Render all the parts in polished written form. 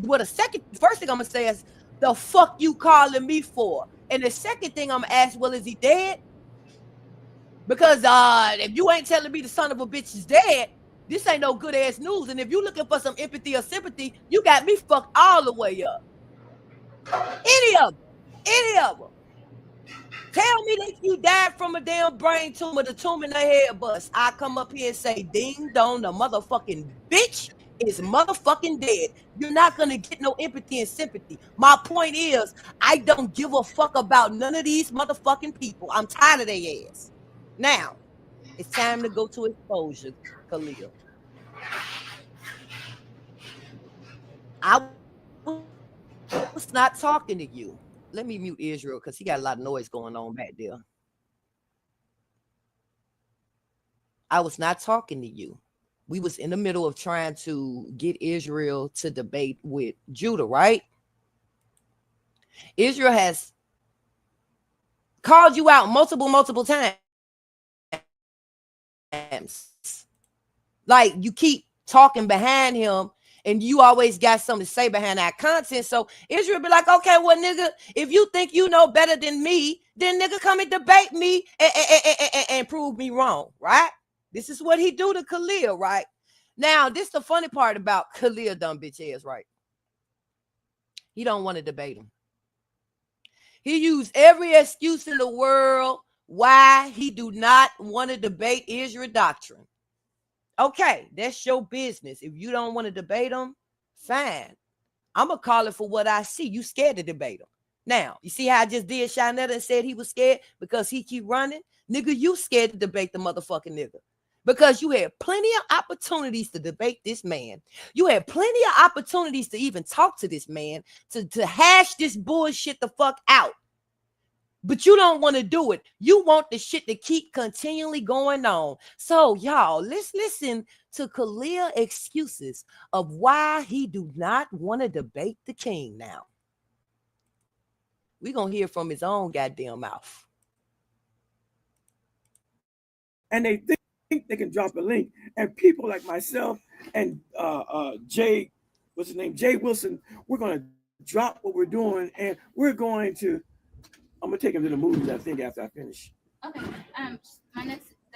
first thing I'm gonna say is, the fuck you calling me for? And the second thing I'm gonna ask, well, is he dead? Because if you ain't telling me the son of a bitch is dead, this ain't no good ass news. And if you looking for some empathy or sympathy, you got me fucked all the way up. Any of them. Any of them. Tell me that you died from a damn brain tumor, the tumor in the head bust. I come up here and say, ding dong, the motherfucking bitch is motherfucking dead. You're not going to get no empathy and sympathy. My point is, I don't give a fuck about none of these motherfucking people. I'm tired of their ass. Now, it's time to go to exposure, Khalil. I was not talking to you. Let me mute Israel because he got a lot of noise going on back there. I was not talking to you. We was in the middle of trying to get Israel to debate with Judah, right? Israel has called you out multiple times. Like, you keep talking behind him and you always got something to say behind that content. So Israel be like, okay, well, nigga, if you think you know better than me, then nigga come and debate me and prove me wrong, right? This is what he do to Khalil, right? Now, this is the funny part about Khalil, dumb bitch ass, right? He don't want to debate him. He used every excuse in the world why he do not want to debate Israel doctrine. Okay, that's your business. If you don't want to debate him, fine. I'm going to call it for what I see. You scared to debate him. Now, you see how I just did Shanetta and said he was scared because he keep running? Nigga, you scared to debate the motherfucking nigga. Because you had plenty of opportunities to debate this man. You had plenty of opportunities to even talk to this man, to hash this bullshit the fuck out. But you don't want to do it. You want the shit to keep continually going on. So, y'all, let's listen to Khalil excuses of why he do not want to debate the king now. We're going to hear from his own goddamn mouth. And they think they can drop a link. And people like myself and Jay, what's his name? Jay Wilson, we're going to drop what we're doing and we're going to, I'm going to take him to the movies, I think, after I finish. Okay. The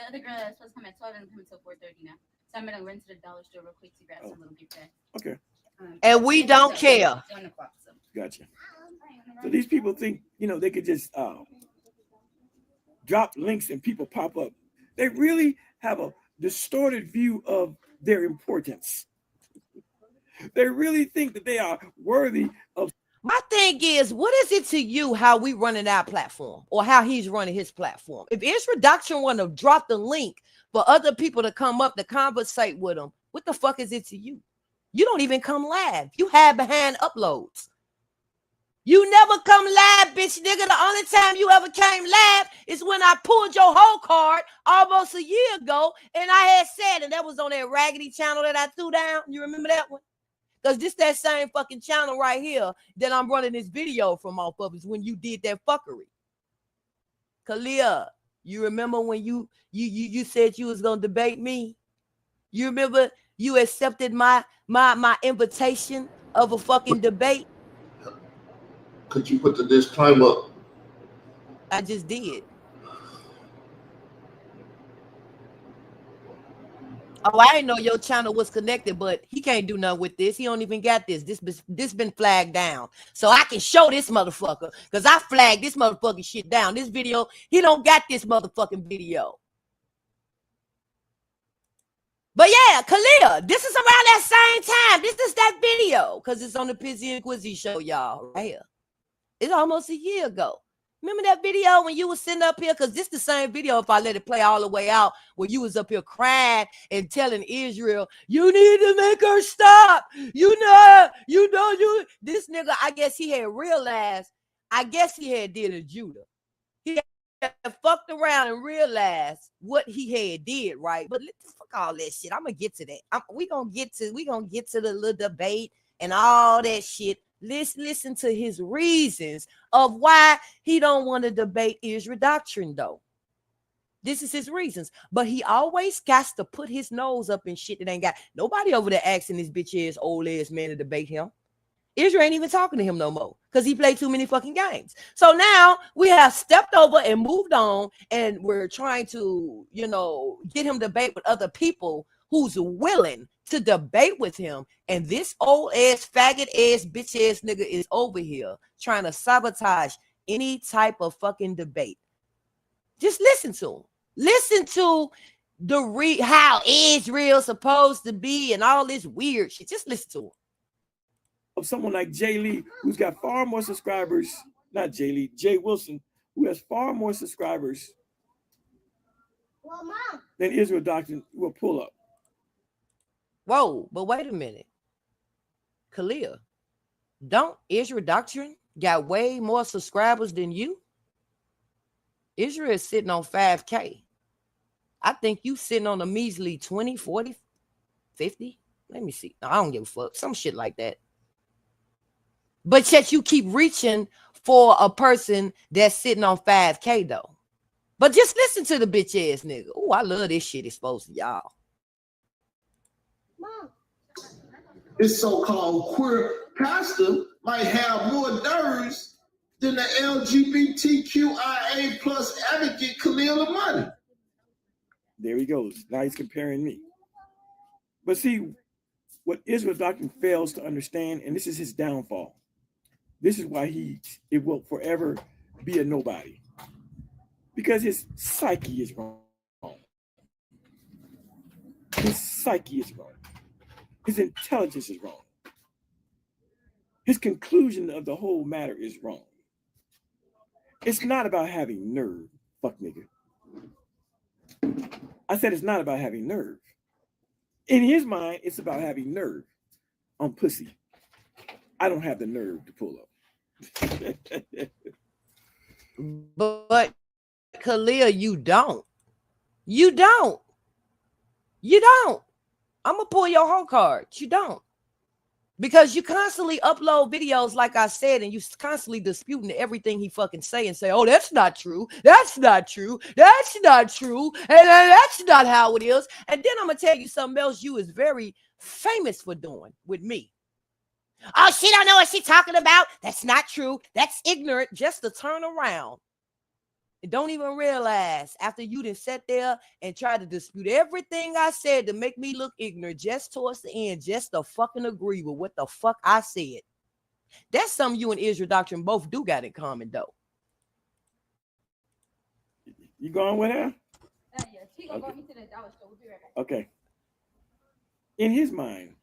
other girl that's supposed to come at 12 isn't coming until 4:30 now. So I'm going to run to the dollar store real quick to grab some little gift bags. Okay. And we don't care. 1 o'clock. So. Gotcha. So these people think, they could just drop links and people pop up. They really have a distorted view of their importance. They really think that they are worthy of. My thing is, what is it to you how we running our platform or how he's running his platform? If Israel Doctrine want to drop the link for other people to come up to conversate with him, what the fuck is it to you? You don't even come live. You hide behind uploads. You never come live, bitch nigga. The only time you ever came live is when I pulled your whole card almost a year ago, and I had said, and that was on that raggedy channel that I threw down. You remember that one? Because this that same fucking channel right here that I'm running this video from off of is when you did that fuckery. Khalil, you remember when you said you was gonna debate me? You remember you accepted my invitation of a fucking debate? Could you put the disclaimer? I just did. Oh, I didn't know your channel was connected, but he can't do nothing with this. He don't even got this. This been flagged down. So I can show this motherfucker because I flagged this motherfucking shit down. This video, he don't got this motherfucking video. But yeah, Khalil, this is around that same time. This is that video because it's on the Pizzy and Quizzy show, y'all, right here. It's almost a year ago. Remember that video when you was sitting up here? Because this is the same video if I let it play all the way out where you was up here crying and telling Israel, you need to make her stop. This nigga, I guess he had realized, he had did a Judah. He had fucked around and realized what he had did, right? But fuck all that shit. I'm going to get to that. We gonna get to the little debate and all that shit. Let's listen to his reasons of why he don't want to debate Israel Doctrine, though. This is his reasons. But he always got to put his nose up in shit that ain't got nobody over there asking this bitch ass old ass man to debate him. Israel ain't even talking to him no more because he played too many fucking games. So now we have stepped over and moved on, and we're trying to, get him to debate with other people who's willing to debate with him. And this old ass, faggot ass, bitch ass nigga is over here trying to sabotage any type of fucking debate. Just listen to him. Listen to how Israel supposed to be and all this weird shit. Just listen to him. Of someone like Jay Lee, who's got far more subscribers, not Jay Lee, Jay Wilson, who has far more subscribers than Israel Doctrine will pull up. Whoa, but wait a minute. Khalil, don't Israel Doctrine got way more subscribers than you? Israel is sitting on 5K. I think you sitting on a measly 20, 40, 50. Let me see. No, I don't give a fuck. Some shit like that. But yet you keep reaching for a person that's sitting on 5K though. But just listen to the bitch ass nigga. Oh, I love this shit exposed to y'all. Mom. This so-called queer pastor might have more nerves than the LGBTQIA plus advocate Khalil Amani. There he goes. Now he's comparing me. But see, what Israel Doctrine fails to understand, and this is his downfall. This is why it will forever be a nobody. Because his psyche is wrong. His psyche is wrong. His intelligence is wrong. His conclusion of the whole matter is wrong. It's not about having nerve, fuck nigga. I said it's not about having nerve. In his mind, it's about having nerve. I'm pussy. I don't have the nerve to pull up. But Khalil, you don't. You don't. You don't. I'm going to pull your whole card. You don't. Because you constantly upload videos, like I said, and you constantly disputing everything he fucking say and say, oh, that's not true. That's not true. That's not true. And that's not how it is. And then I'm going to tell you something else you is very famous for doing with me. Oh, she don't know what she's talking about. That's not true. That's ignorant. Just to turn around. And don't even realize after you done sat there and tried to dispute everything I said to make me look ignorant just towards the end, just to fucking agree with what the fuck I said. That's something you and Israel Doctrine both do got in common, though. You going with her? Yes. He gonna go into the dollar store. We'll be right back. Okay. In his mind,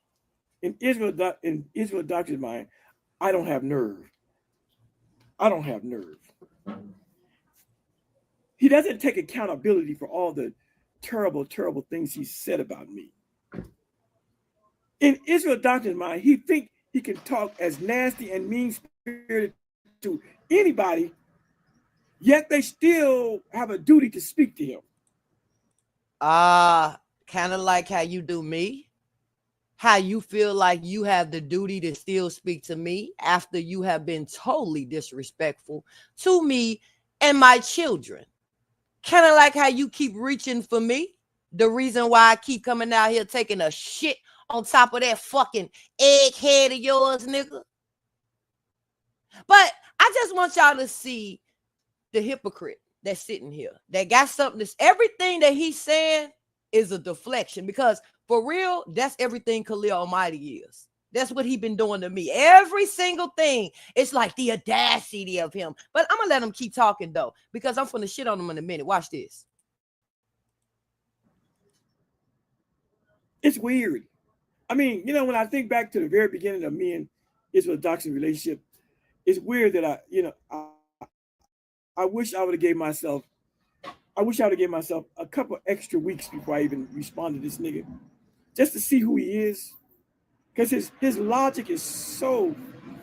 in Israel Doctrine's mind, I don't have nerve. I don't have nerve. He doesn't take accountability for all the terrible, terrible things he said about me. In Israel Doctrine's mind, he think he can talk as nasty and mean-spirited to anybody, yet they still have a duty to speak to him. Kind of like how you do me. How you feel like you have the duty to still speak to me after you have been totally disrespectful to me and my children. Kind of like how you keep reaching for me. The reason why I keep coming out here taking a shit on top of that fucking egghead of yours, nigga. But I just want y'all to see the hypocrite that's sitting here. That got something that's everything that he's saying is a deflection, because for real, that's everything Khalil Almighty is. That's what he been doing to me. Every single thing. It's like the audacity of him. But I'm going to let him keep talking, though, because I'm finna shit on him in a minute. Watch this. It's weird. I mean, when I think back to the very beginning of me and Israel Doctrine relationship, it's weird that I wish I would have gave myself a couple extra weeks before I even responded to this nigga, just to see who he is. Because his logic is so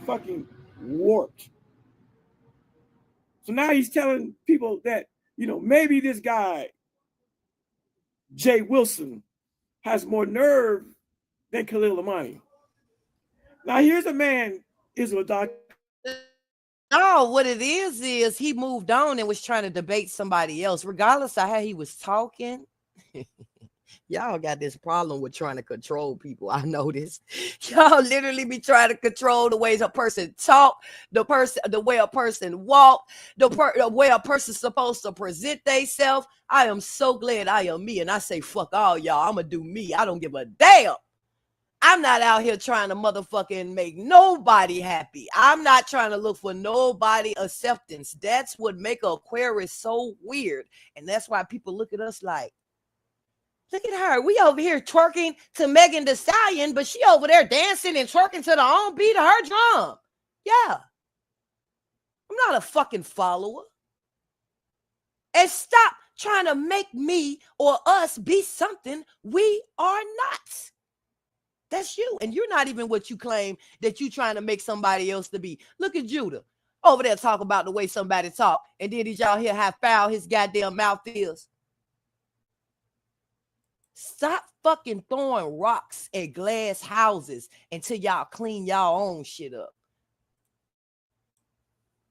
fucking warped. So now he's telling people that, maybe this guy, Jay Wilson, has more nerve than Khalil Amani. Now here's a man, Israel Doctrine. No, what it is he moved on and was trying to debate somebody else, regardless of how he was talking. Y'all got this problem with trying to control people. I noticed. Y'all literally be trying to control the ways a person talk, the way a person walk, the way a person's supposed to present themselves. I am so glad I am me, and I say fuck all y'all. I'ma do me. I don't give a damn. I'm not out here trying to motherfucking make nobody happy. I'm not trying to look for nobody acceptance. That's what make Aquarius so weird, and that's why people look at us like, look at her. We over here twerking to Megan Thee Stallion, but she over there dancing and twerking to the own beat of her drum. Yeah. I'm not a fucking follower. And stop trying to make me or us be something we are not. That's you. And you're not even what you claim that you're trying to make somebody else to be. Look at Judah over there talk about the way somebody talk. And then did y'all hear how foul his goddamn mouth is? Stop fucking throwing rocks at glass houses until y'all clean y'all own shit up.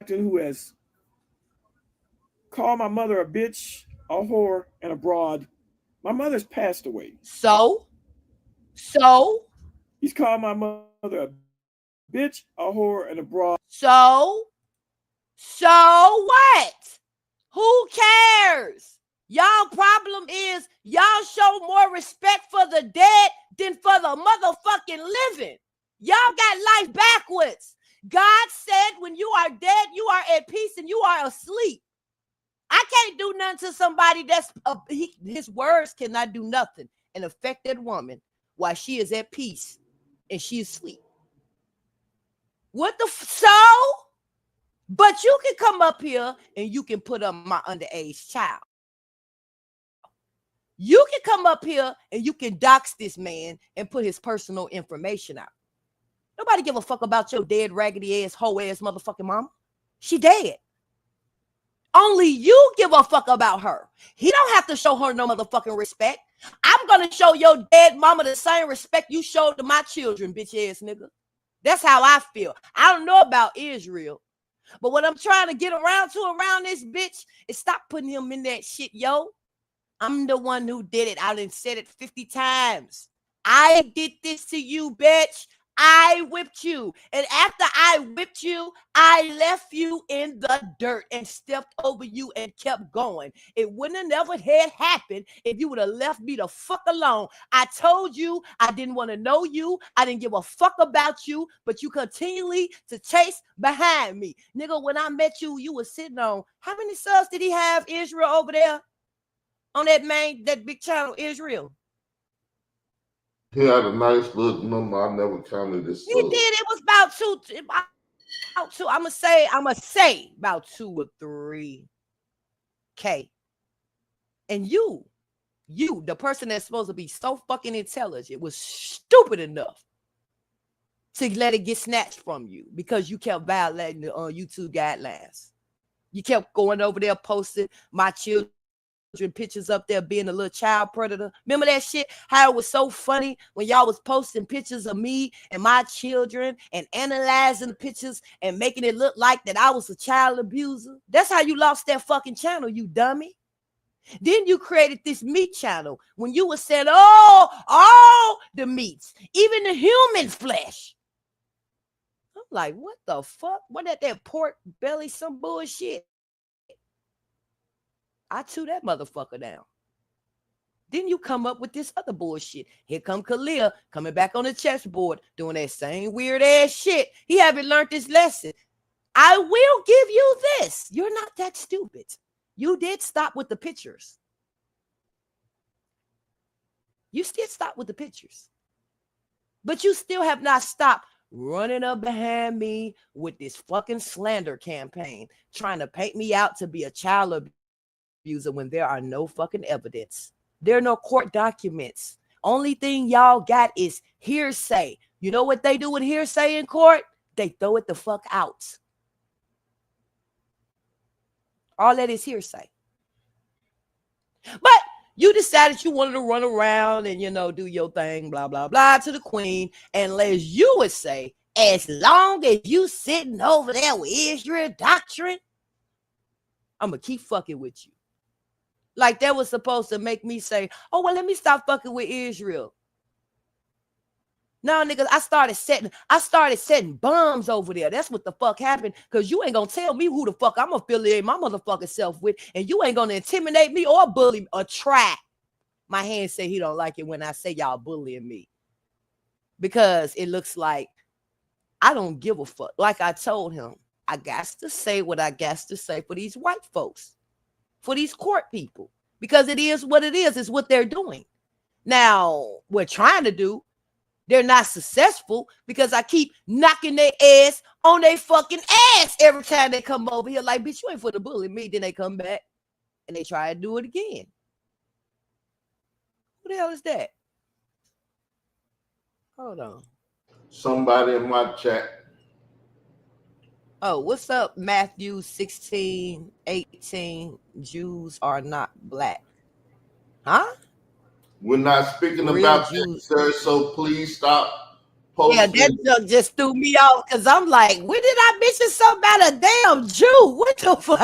Who has called my mother a bitch, a whore, and a broad. My mother's passed away. So? He's called my mother a bitch, a whore, and a broad. So what? Who cares? Y'all problem is y'all show more respect for the dead than for the motherfucking living. Y'all got life backwards. God said when you are dead, you are at peace and you are asleep. I can't do nothing to somebody that's, his words cannot do nothing and affect that woman while she is at peace and she is asleep. What the so? But you can come up here and you can put up my underage child. You can come up here and you can dox this man and put his personal information out. Nobody give a fuck about your dead, raggedy ass, hoe ass motherfucking mama. She dead. Only you give a fuck about her. He don't have to show her no motherfucking respect. I'm going to show your dead mama the same respect you showed to my children, bitch ass nigga. That's how I feel. I don't know about Israel. But what I'm trying to get around this bitch is stop putting him in that shit, yo. I'm the one who did it. I done said it 50 times. I did this to you, bitch. I whipped you. And after I whipped you, I left you in the dirt and stepped over you and kept going. It wouldn't have never had happened if you would have left me the fuck alone. I told you I didn't want to know you. I didn't give a fuck about you, but you continually to chase behind me. Nigga, when I met you, you were sitting on, how many subs did he have, Israel, over there? On that big channel, Israel. He had a nice little number. I never counted this. He did. It was about two. I'ma say about 2 or 3K. And you, the person that's supposed to be so fucking intelligent, was stupid enough to let it get snatched from you because you kept violating the YouTube guidelines. You kept going over there posting my children pictures up there being a little child predator. Remember that shit? How it was so funny when y'all was posting pictures of me and my children and analyzing the pictures and making it look like that I was a child abuser. That's how you lost that fucking channel, you dummy. Then you created this meat channel when you were saying, oh, all the meats, even the human flesh. I'm like, what the fuck? What that pork belly, some bullshit? I threw that motherfucker down. Then you come up with this other bullshit. Here come Khalil coming back on the chessboard doing that same weird ass shit. He haven't learned this lesson. I will give you this. You're not that stupid. You did stop with the pictures. You still stop with the pictures. But you still have not stopped running up behind me with this fucking slander campaign, trying to paint me out to be a child abuser when there are no fucking evidence. There are no court documents. Only thing y'all got is hearsay. You know what they do with hearsay in court? They throw it the fuck out. All that is hearsay. But you decided you wanted to run around and, do your thing, blah, blah, blah, to the queen. And as you would say, as long as you sitting over there with Israel doctrine, I'm going to keep fucking with you. Like that was supposed to make me say, oh, well, let me stop fucking with Israel. No, niggas, I started setting bombs over there. That's what the fuck happened. Cause you ain't gonna tell me who the fuck I'm affiliating my motherfucking self with, and you ain't gonna intimidate me or bully or try. My hand say he don't like it when I say y'all bullying me. Because it looks like I don't give a fuck. Like I told him, I got to say what I got to say for these white folks, for these court people, because it is what it is. It's what they're doing. Now, we're trying to do. They're not successful because I keep knocking their ass on their fucking ass every time they come over here. Like, bitch, you ain't for the bully me. Then they come back and they try to do it again. Who the hell is that? Hold on. Somebody in my chat. Oh, what's up, Matthew 16:18? Jews are not black. Huh? We're not speaking Real about Jews. that, sir, so please stop Yeah, posting. that just threw me off because I'm like, when did I mention something about a damn Jew? What the fuck?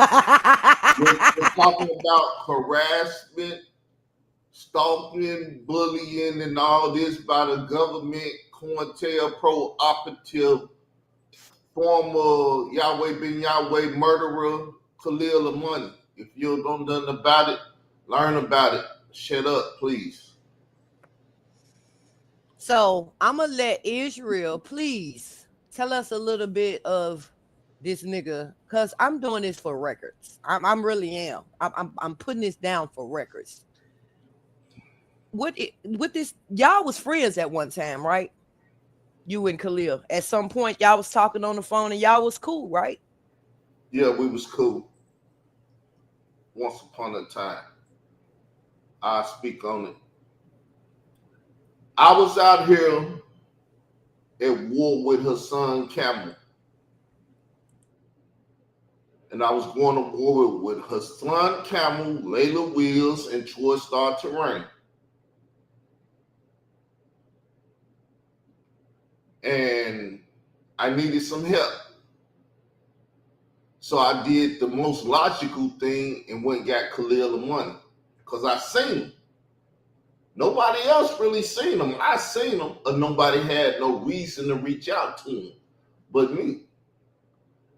We're talking about harassment, stalking, bullying, and all this by the government, COINTELPRO operative, former Yahweh Ben Yahweh murderer, Khalil Amani. If you don't know nothing about it, learn about it. Shut up, please. So I'm gonna let Israel please tell us a little bit of this nigga, cause I'm doing this for records. I'm really am. I'm putting this down for records. With this, y'all was friends at one time, right? You and Khalil. At some point, y'all was talking on the phone and y'all was cool, right? Yeah, we was cool. Once upon a time. I'll speak on it. I was out here at war with Hassan Camel. And I was going to war with Hassan Camel, Layla Wheels, and Troy Star Terrain. And I needed some help. So I did the most logical thing and went and got Khalil Amani. Because I seen him. Nobody else really seen him. I seen him, and nobody had no reason to reach out to him but me.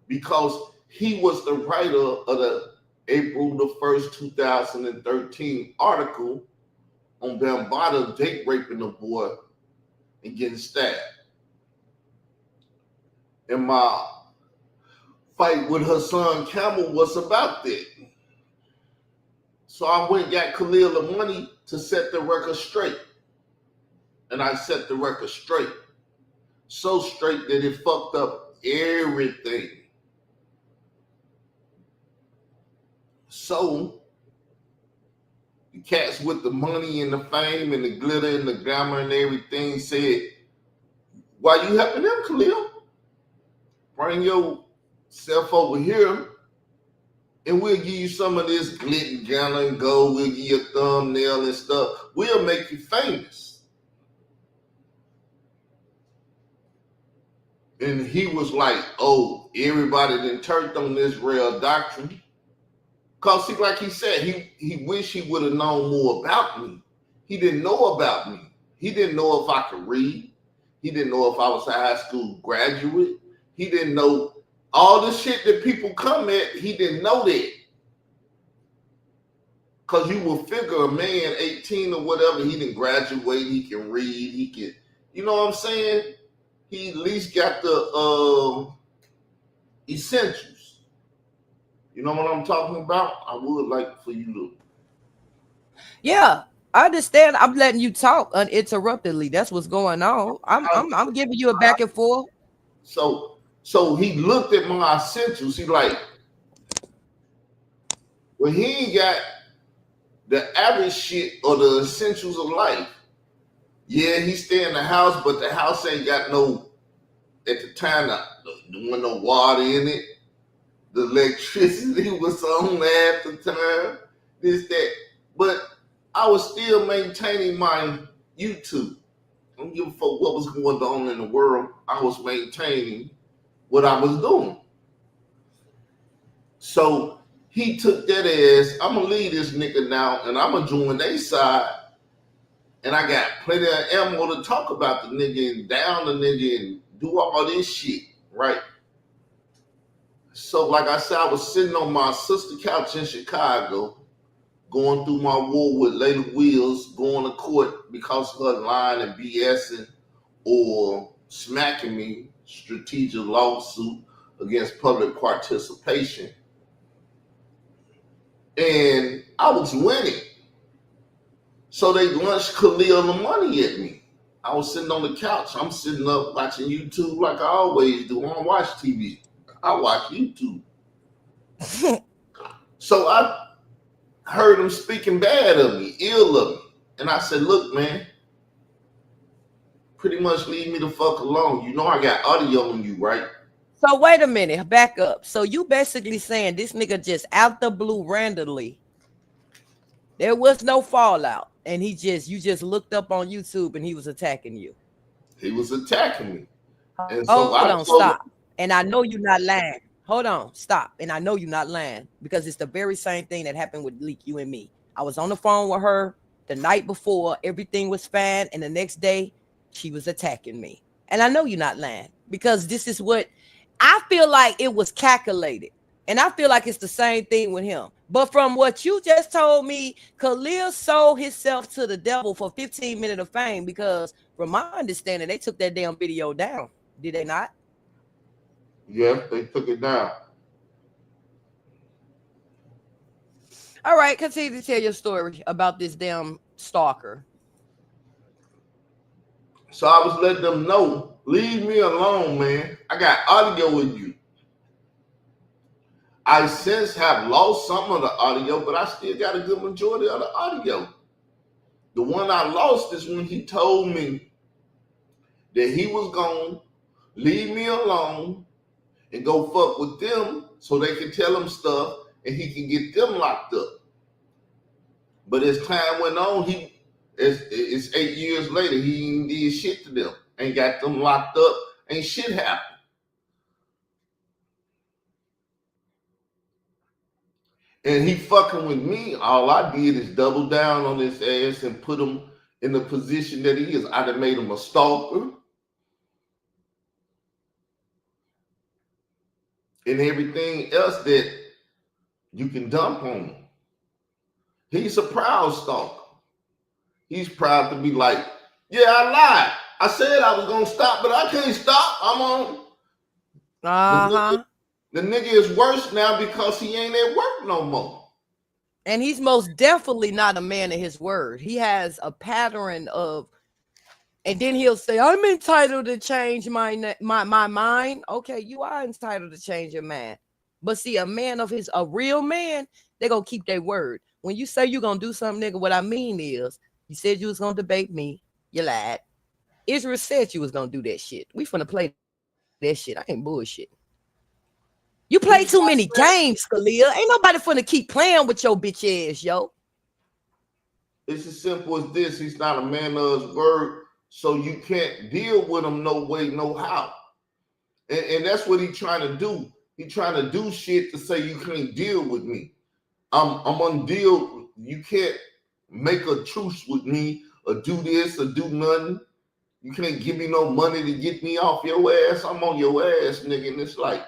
Because he was the writer of the April the 1st, 2013 article on Bambaataa date raping a boy and getting stabbed. And my fight with Hassan Camel was about that. So I went and got Khalil Amani to set the record straight. And I set the record straight. So straight that it fucked up everything. So the cats with the money and the fame and the glitter and the glamour and everything said, why you helping them, Khalil? Bring yourself over here and we'll give you some of this glitter, glamour, and gold. We'll give you a thumbnail and stuff. We'll make you famous. And he was like, oh, everybody done turned on this real doctrine. Because see, like he said, he wished he would have known more about me. He didn't know about me. He didn't know if I could read. He didn't know if I was a high school graduate. He didn't know all the shit that people come at. He didn't know that. Because you will figure a man 18 or whatever, he didn't graduate, he can read, he can, you know what I'm saying? He at least got the essentials. You know what I'm talking about? I would like for you to. Yeah, I understand. I'm letting you talk uninterruptedly. That's what's going on. I'm giving you a back and forth. So he looked at my essentials. He like, well, he ain't got the average shit or the essentials of life. Yeah, he stay in the house, but the house ain't got no, at the time, there wasn't no water in it. The electricity was on at the time. This, that. But I was still maintaining my YouTube. I don't give a fuck what was going on in the world. I was maintaining what I was doing. So he took that as, I'm gonna leave this nigga now and I'm gonna join their side. And I got plenty of ammo to talk about the nigga and down the nigga and do all this shit, right? So, like I said, I was sitting on my sister couch in Chicago, going through my war with Layla Wheels, going to court because of her lying and BSing or smacking me, strategic lawsuit against public participation. And I was winning. So they launched Khalil the money at me. I was sitting on the couch. I'm sitting up watching YouTube like I always do. I don't watch TV. I watch YouTube. So I heard him speaking bad of me, ill of me. And I said, look, man, pretty much leave me the fuck alone. You know I got audio on you, right? So wait a minute, back up. So you basically saying this nigga just out the blue randomly. There was no fallout. And you just looked up on YouTube and he was attacking you. He was attacking me. And so hold on, stop. And I know you're not lying. Hold on, stop. And I know you're not lying because it's the very same thing that happened with Leak, you and me. I was on the phone with her the night before, everything was fine, and the next day she was attacking me. And I know you're not lying because this is what I feel like it was calculated. And I feel like it's the same thing with him. But from what you just told me, Khalil sold himself to the devil for 15 minutes of fame because from my understanding, they took that damn video down. Did they not? Yeah, they took it down. All right, continue to tell your story about this damn stalker. So I was letting them know, leave me alone, man. I got audio with you. I since have lost some of the audio, but I still got a good majority of the audio. The one I lost is when he told me that he was going to leave me alone and go fuck with them so they can tell him stuff and he can get them locked up. But as time went on, it's 8 years later, he ain't did shit to them. Ain't got them locked up. Ain't shit happened. And he fucking with me. All I did is double down on his ass and put him in the position that he is. I done made him a stalker. And everything else that you can dump on him. He's a proud stalker. He's proud to be like, yeah, I lied. I said I was going to stop, but I can't stop. I'm on. Uh-huh. The nigga is worse now because he ain't at work no more. And he's most definitely not a man of his word. He has a pattern of, and then he'll say, I'm entitled to change my mind. Okay, you are entitled to change your mind. But see, a real man, they're going to keep their word. When you say you're going to do something, nigga, what I mean is, you said you was going to debate me. You lied. Israel said you was going to do that shit. We finna play that shit. I ain't bullshit. You play too many games, Khalil. Ain't nobody finna keep playing with your bitch ass, yo. It's as simple as this. He's not a man of his word, so you can't deal with him no way, no how. And that's what he's trying to do. He's trying to do shit to say you can't deal with me. I'm undeal. You can't make a truce with me or do this or do nothing. You can't give me no money to get me off your ass. I'm on your ass, nigga. And it's like,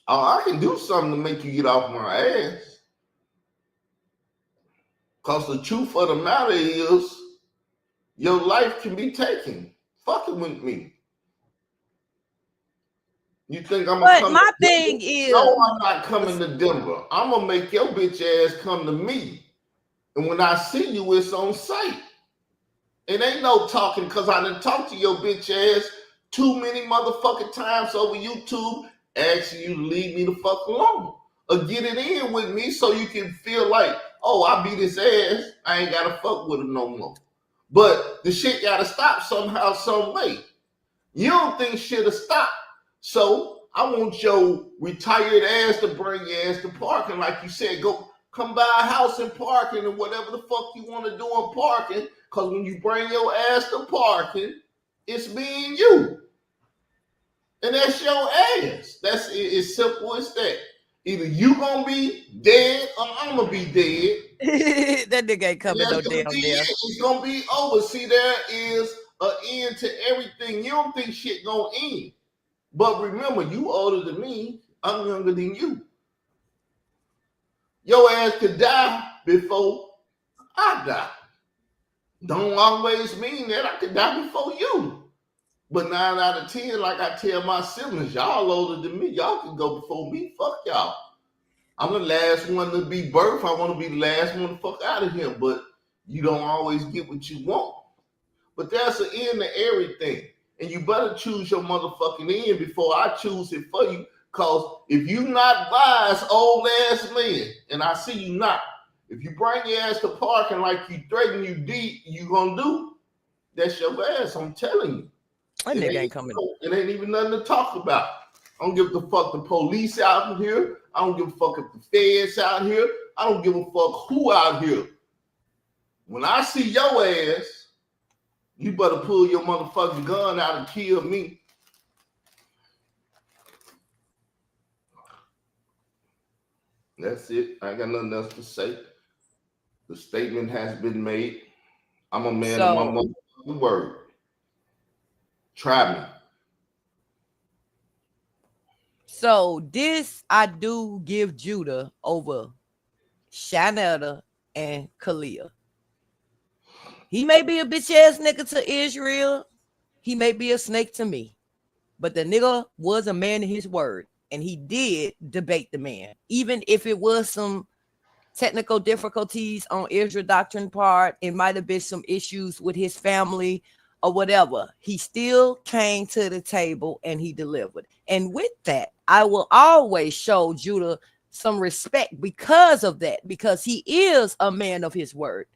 oh, I can do something to make you get off my ass. Because the truth of the matter is, your life can be taken. Fucking with me. You think I'm gonna come? But my thing is, no, I'm not coming to Denver. I'm gonna make your bitch ass come to me. And when I see you, it's on sight. It ain't no talking because I done talked to your bitch ass too many motherfucking times over YouTube, asking you to leave me the fuck alone. Or get it in with me so you can feel like, oh, I beat his ass. I ain't gotta fuck with him no more. But the shit gotta stop somehow, some way. You don't think shit'll stop. So I want your retired ass to bring your ass to parking. Like you said, go come buy a house in parking or whatever the fuck you want to do in parking. Because when you bring your ass to parking, it's me and you. And that's your ass. That's as simple as that. Either you gonna be dead or I'm gonna be dead. That nigga ain't coming no That's gonna damn be there. it. It's gonna be over. See, there is an end to everything. You don't think shit gonna end. But remember, you older than me. I'm younger than you. Your ass could die before I die. Don't always mean that I could die before you. But 9 out of 10, like I tell my siblings, y'all older than me. Y'all can go before me. Fuck y'all. I'm the last one to be birthed. I want to be the last one to fuck out of here. But you don't always get what you want. But there's an end to everything. And you better choose your motherfucking end before I choose it for you. Because if you not wise, old ass man, and I see you not, if you bring your ass to parking like you threaten you deep, you gonna do, that's your ass, I'm telling you. That nigga ain't coming. It ain't even nothing to talk about. I don't give a fuck the police out here. I don't give a fuck if the feds out here. I don't give a fuck who out here. When I see your ass, you better pull your motherfucking gun out and kill me. That's it. I ain't got nothing else to say. The statement has been made. I'm a man of my motherfucking word. Try me. So this I do give Judah over Shanetta and Kalia. He may be a bitch ass nigga to Israel. He may be a snake to me. But the nigga was a man of his word. And he did debate the man. Even if it was some technical difficulties on Israel doctrine part, it might have been some issues with his family or whatever. He still came to the table and he delivered. And with that, I will always show Judah some respect because of that, because he is a man of his word.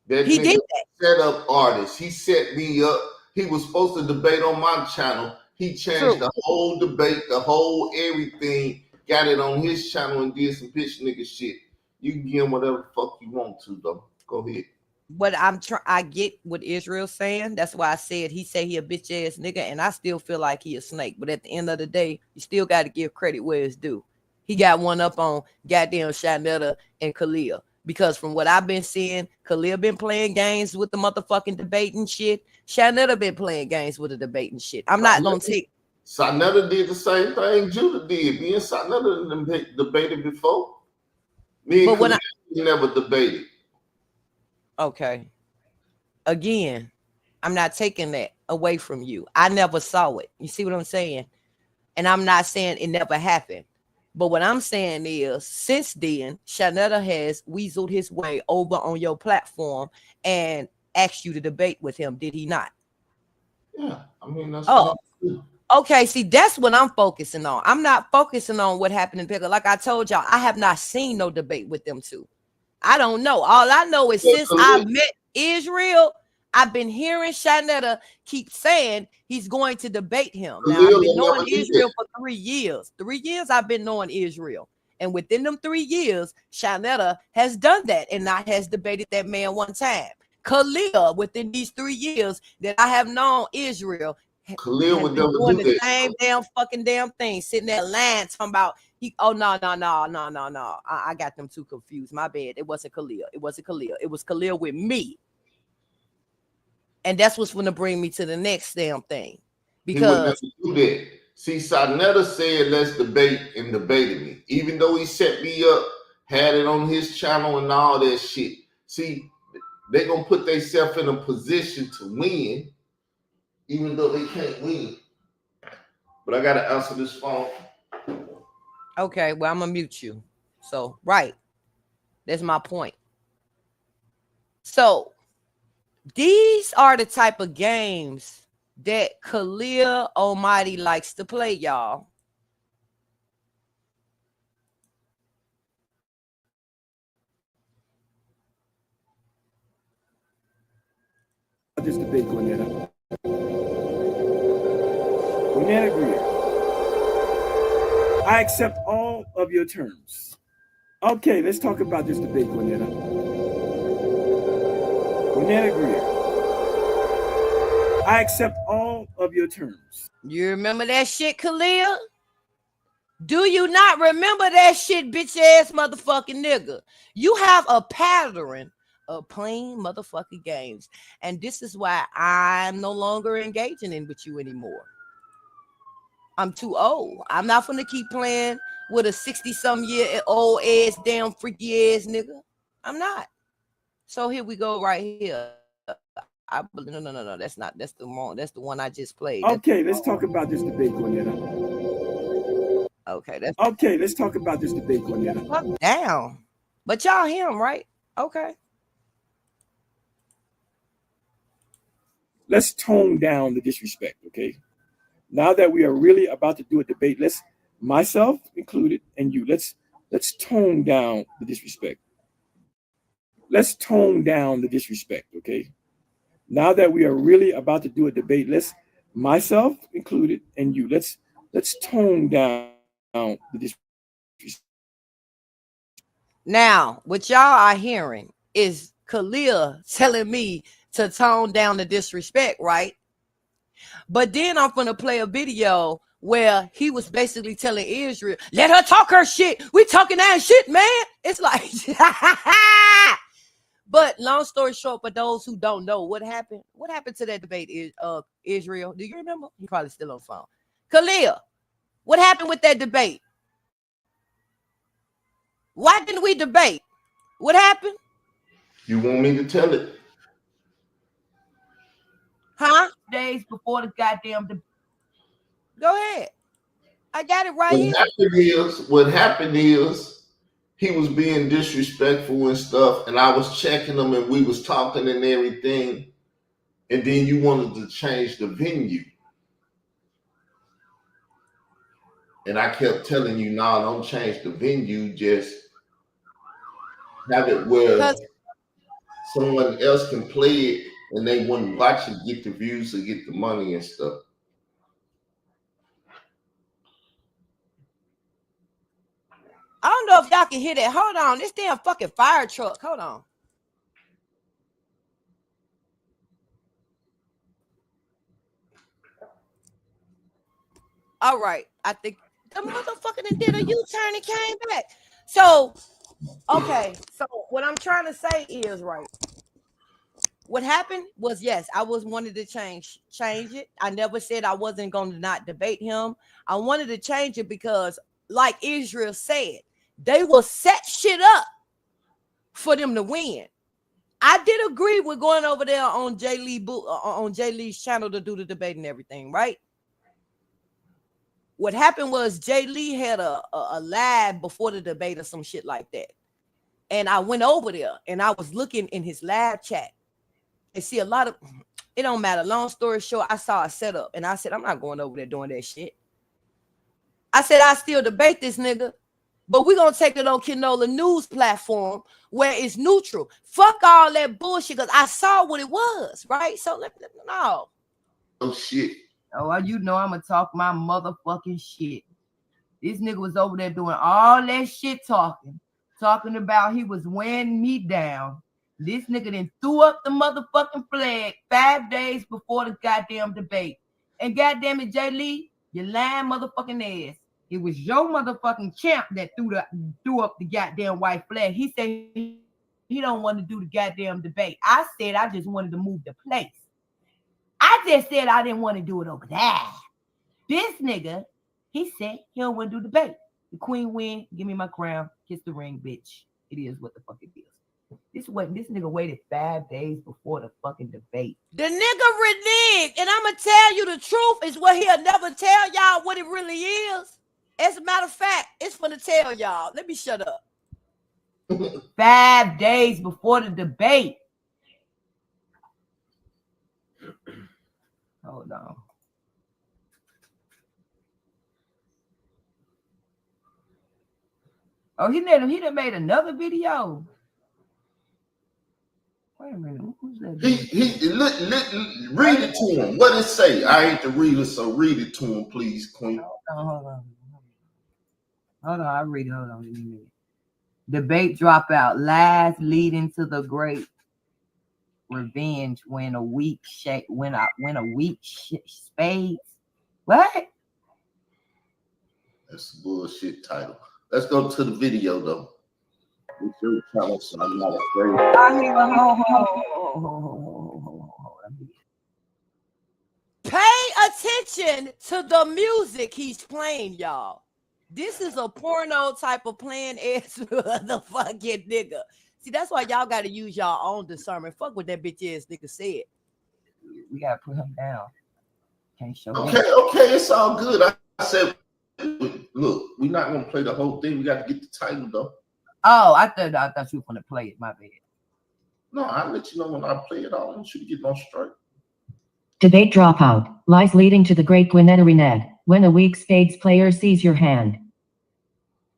That he did that. Set up artist. He set me up. He was supposed to debate on my channel. He changed the whole debate, the whole everything, got it on his channel and did some bitch nigga shit. You can give him whatever the fuck you want to, though. Go ahead. But I get what Israel's saying. That's why I said he say he a bitch ass nigga, and I still feel like he a snake. But at the end of the day, you still got to give credit where it's due. He got one up on goddamn Shanetta and Kalia. Because from what I've been seeing, Kalia been playing games with the motherfucking debate and shit. Shanetta been playing games with the debate and shit. I'm not gonna take. Shanetta did the same thing Judah did. Me and Shanetta debated before. Me and Kalia never debated. Okay. Again, I'm not taking that away from you. I never saw it. You see what I'm saying? And I'm not saying it never happened. But what I'm saying is, since then, Shanetta has weaseled his way over on your platform and asked you to debate with him. Did he not? Yeah, I mean, that's okay. See, that's what I'm focusing on. I'm not focusing on what happened in Pickle. Like I told y'all, I have not seen no debate with them two. I don't know. All I know is since I met Israel, I've been hearing Shanetta keep saying he's going to debate him. Now, I've been knowing Israel for 3 years. 3 years I've been knowing Israel. And within them 3 years, Shanetta has done that and not has debated that man one time. Kalia, within these 3 years that I have known Israel, Kalia would never doing do the that. same damn thing, sitting there lying, talking about no. I got them too confused. My bad. It wasn't Kalia. It wasn't Kalia. It was Kalia with me. And that's what's going to bring me to the next damn thing. Because he would never do that. See, Shanetta said let's debate and debated me. Even though he set me up, had it on his channel and all that shit. See, they're going to put themselves in a position to win, even though they can't win. But I got to answer this phone. Okay, well, I'm going to mute you. So, right. That's my point. So, these are the type of games that Kalia Almighty likes to play, y'all. This debate, Gwinnetta. Gwinnetta Greer. I accept all of your terms. Okay, let's talk about this debate, Gwinnetta. Gwinnetta Greer. I accept all of your terms. You remember that shit, Kalia? Do you not remember that shit, bitch ass motherfucking nigga? You have a pattern of playing motherfucking games. And this is why I'm no longer engaging in with you anymore. I'm too old. I'm not gonna keep playing with a 60-some-year-old ass damn freaky ass nigga. I'm not. So here we go right here. No. That's not. That's the wrong. That's the one I just played. Okay, let's talk about this debate, Cornetta. Okay, that's okay. Let's talk about this debate, Cornetta. Fuck down. But y'all hear him, right? Okay. Let's tone down the disrespect, okay? Now that we are really about to do a debate, let's, myself included, and you, let's tone down the disrespect. Let's tone down the disrespect, okay? Now that we are really about to do a debate, let's, myself included, and you, let's tone down the disrespect. Now, what y'all are hearing is Khalil telling me to tone down the disrespect, right? But then I'm gonna play a video where he was basically telling Israel, let her talk her shit. We talking that shit, man. It's like, but long story short, for those who don't know what happened to that debate is Israel. Do you remember? He probably still on the phone. Khalil, what happened with that debate? Why didn't we debate? What happened? You want me to tell it? Huh? Days before the goddamn debate. Go ahead. I got it right here. What happened is he was being disrespectful and stuff, and I was checking him and we was talking and everything, and then you wanted to change the venue. And I kept telling you, no, don't change the venue, just have it where someone else can play it and they wouldn't watch it, get the views or get the money and stuff. I don't know if y'all can hear that. Hold on. This damn fucking fire truck. Hold on. All right. I think the motherfucker did a U-turn and came back. So, okay. So what I'm trying to say is, right, what happened was, yes, I was wanted to change it. I never said I wasn't going to not debate him. I wanted to change it because, like Israel said, they will set shit up for them to win. I did agree with going over there on Jay Lee's channel to do the debate and everything, right? What happened was Jay Lee had a live before the debate or some shit like that. And I went over there and I was looking in his live chat and see a lot of, it don't matter. Long story short, I saw a setup and I said, I'm not going over there doing that shit. I said, I still debate this nigga, but we're going to take it on Kinola News platform where it's neutral. Fuck all that bullshit because I saw what it was, right? So let me know. Oh, shit. Oh, you know I'm going to talk my motherfucking shit. This nigga was over there doing all that shit talking about he was weighing me down. This nigga then threw up the motherfucking flag 5 days before the goddamn debate. And goddamn it, Jay Lee, you lying motherfucking ass. It was your motherfucking champ that threw up the goddamn white flag. He said he don't want to do the goddamn debate. I said I just wanted to move the place. I just said I didn't want to do it over there. This nigga, he said he don't want to do the debate. The queen win, give me my crown, kiss the ring, bitch. It is what the fuck it is. This nigga waited 5 days before the fucking debate. The nigga reneged, and I'm gonna tell you the truth is what he'll never tell y'all what it really is. As a matter of fact, it's gonna tell y'all. Let me shut up. 5 days before the debate. Hold on. Oh, he done made another video. Wait a minute. Who's that? Read it to him. What it say? I ain't the reader, so read it to him, please, Queen. Hold on. I read it. Hold on. Debate dropout. Lies leading to the great revenge when a weak spades. What? That's a bullshit title. Let's go to the video though. It's your channel, so I'm not afraid. Pay attention to the music he's playing, y'all. This is a porno type of playing ass motherfucking nigga. See, that's why y'all got to use y'all own discernment. Fuck what that bitch ass nigga said. We got to put him down. Can't show Okay, it's all good. I said, look, we're not going to play the whole thing. We got to get the title, though. Oh, I thought you were going to play it. My bad. No, I'll let you know when I play it. I don't want you to get no strike. Debate dropout. Lies leading to the great Gwinnett Rened. When a weak spades player sees your hand.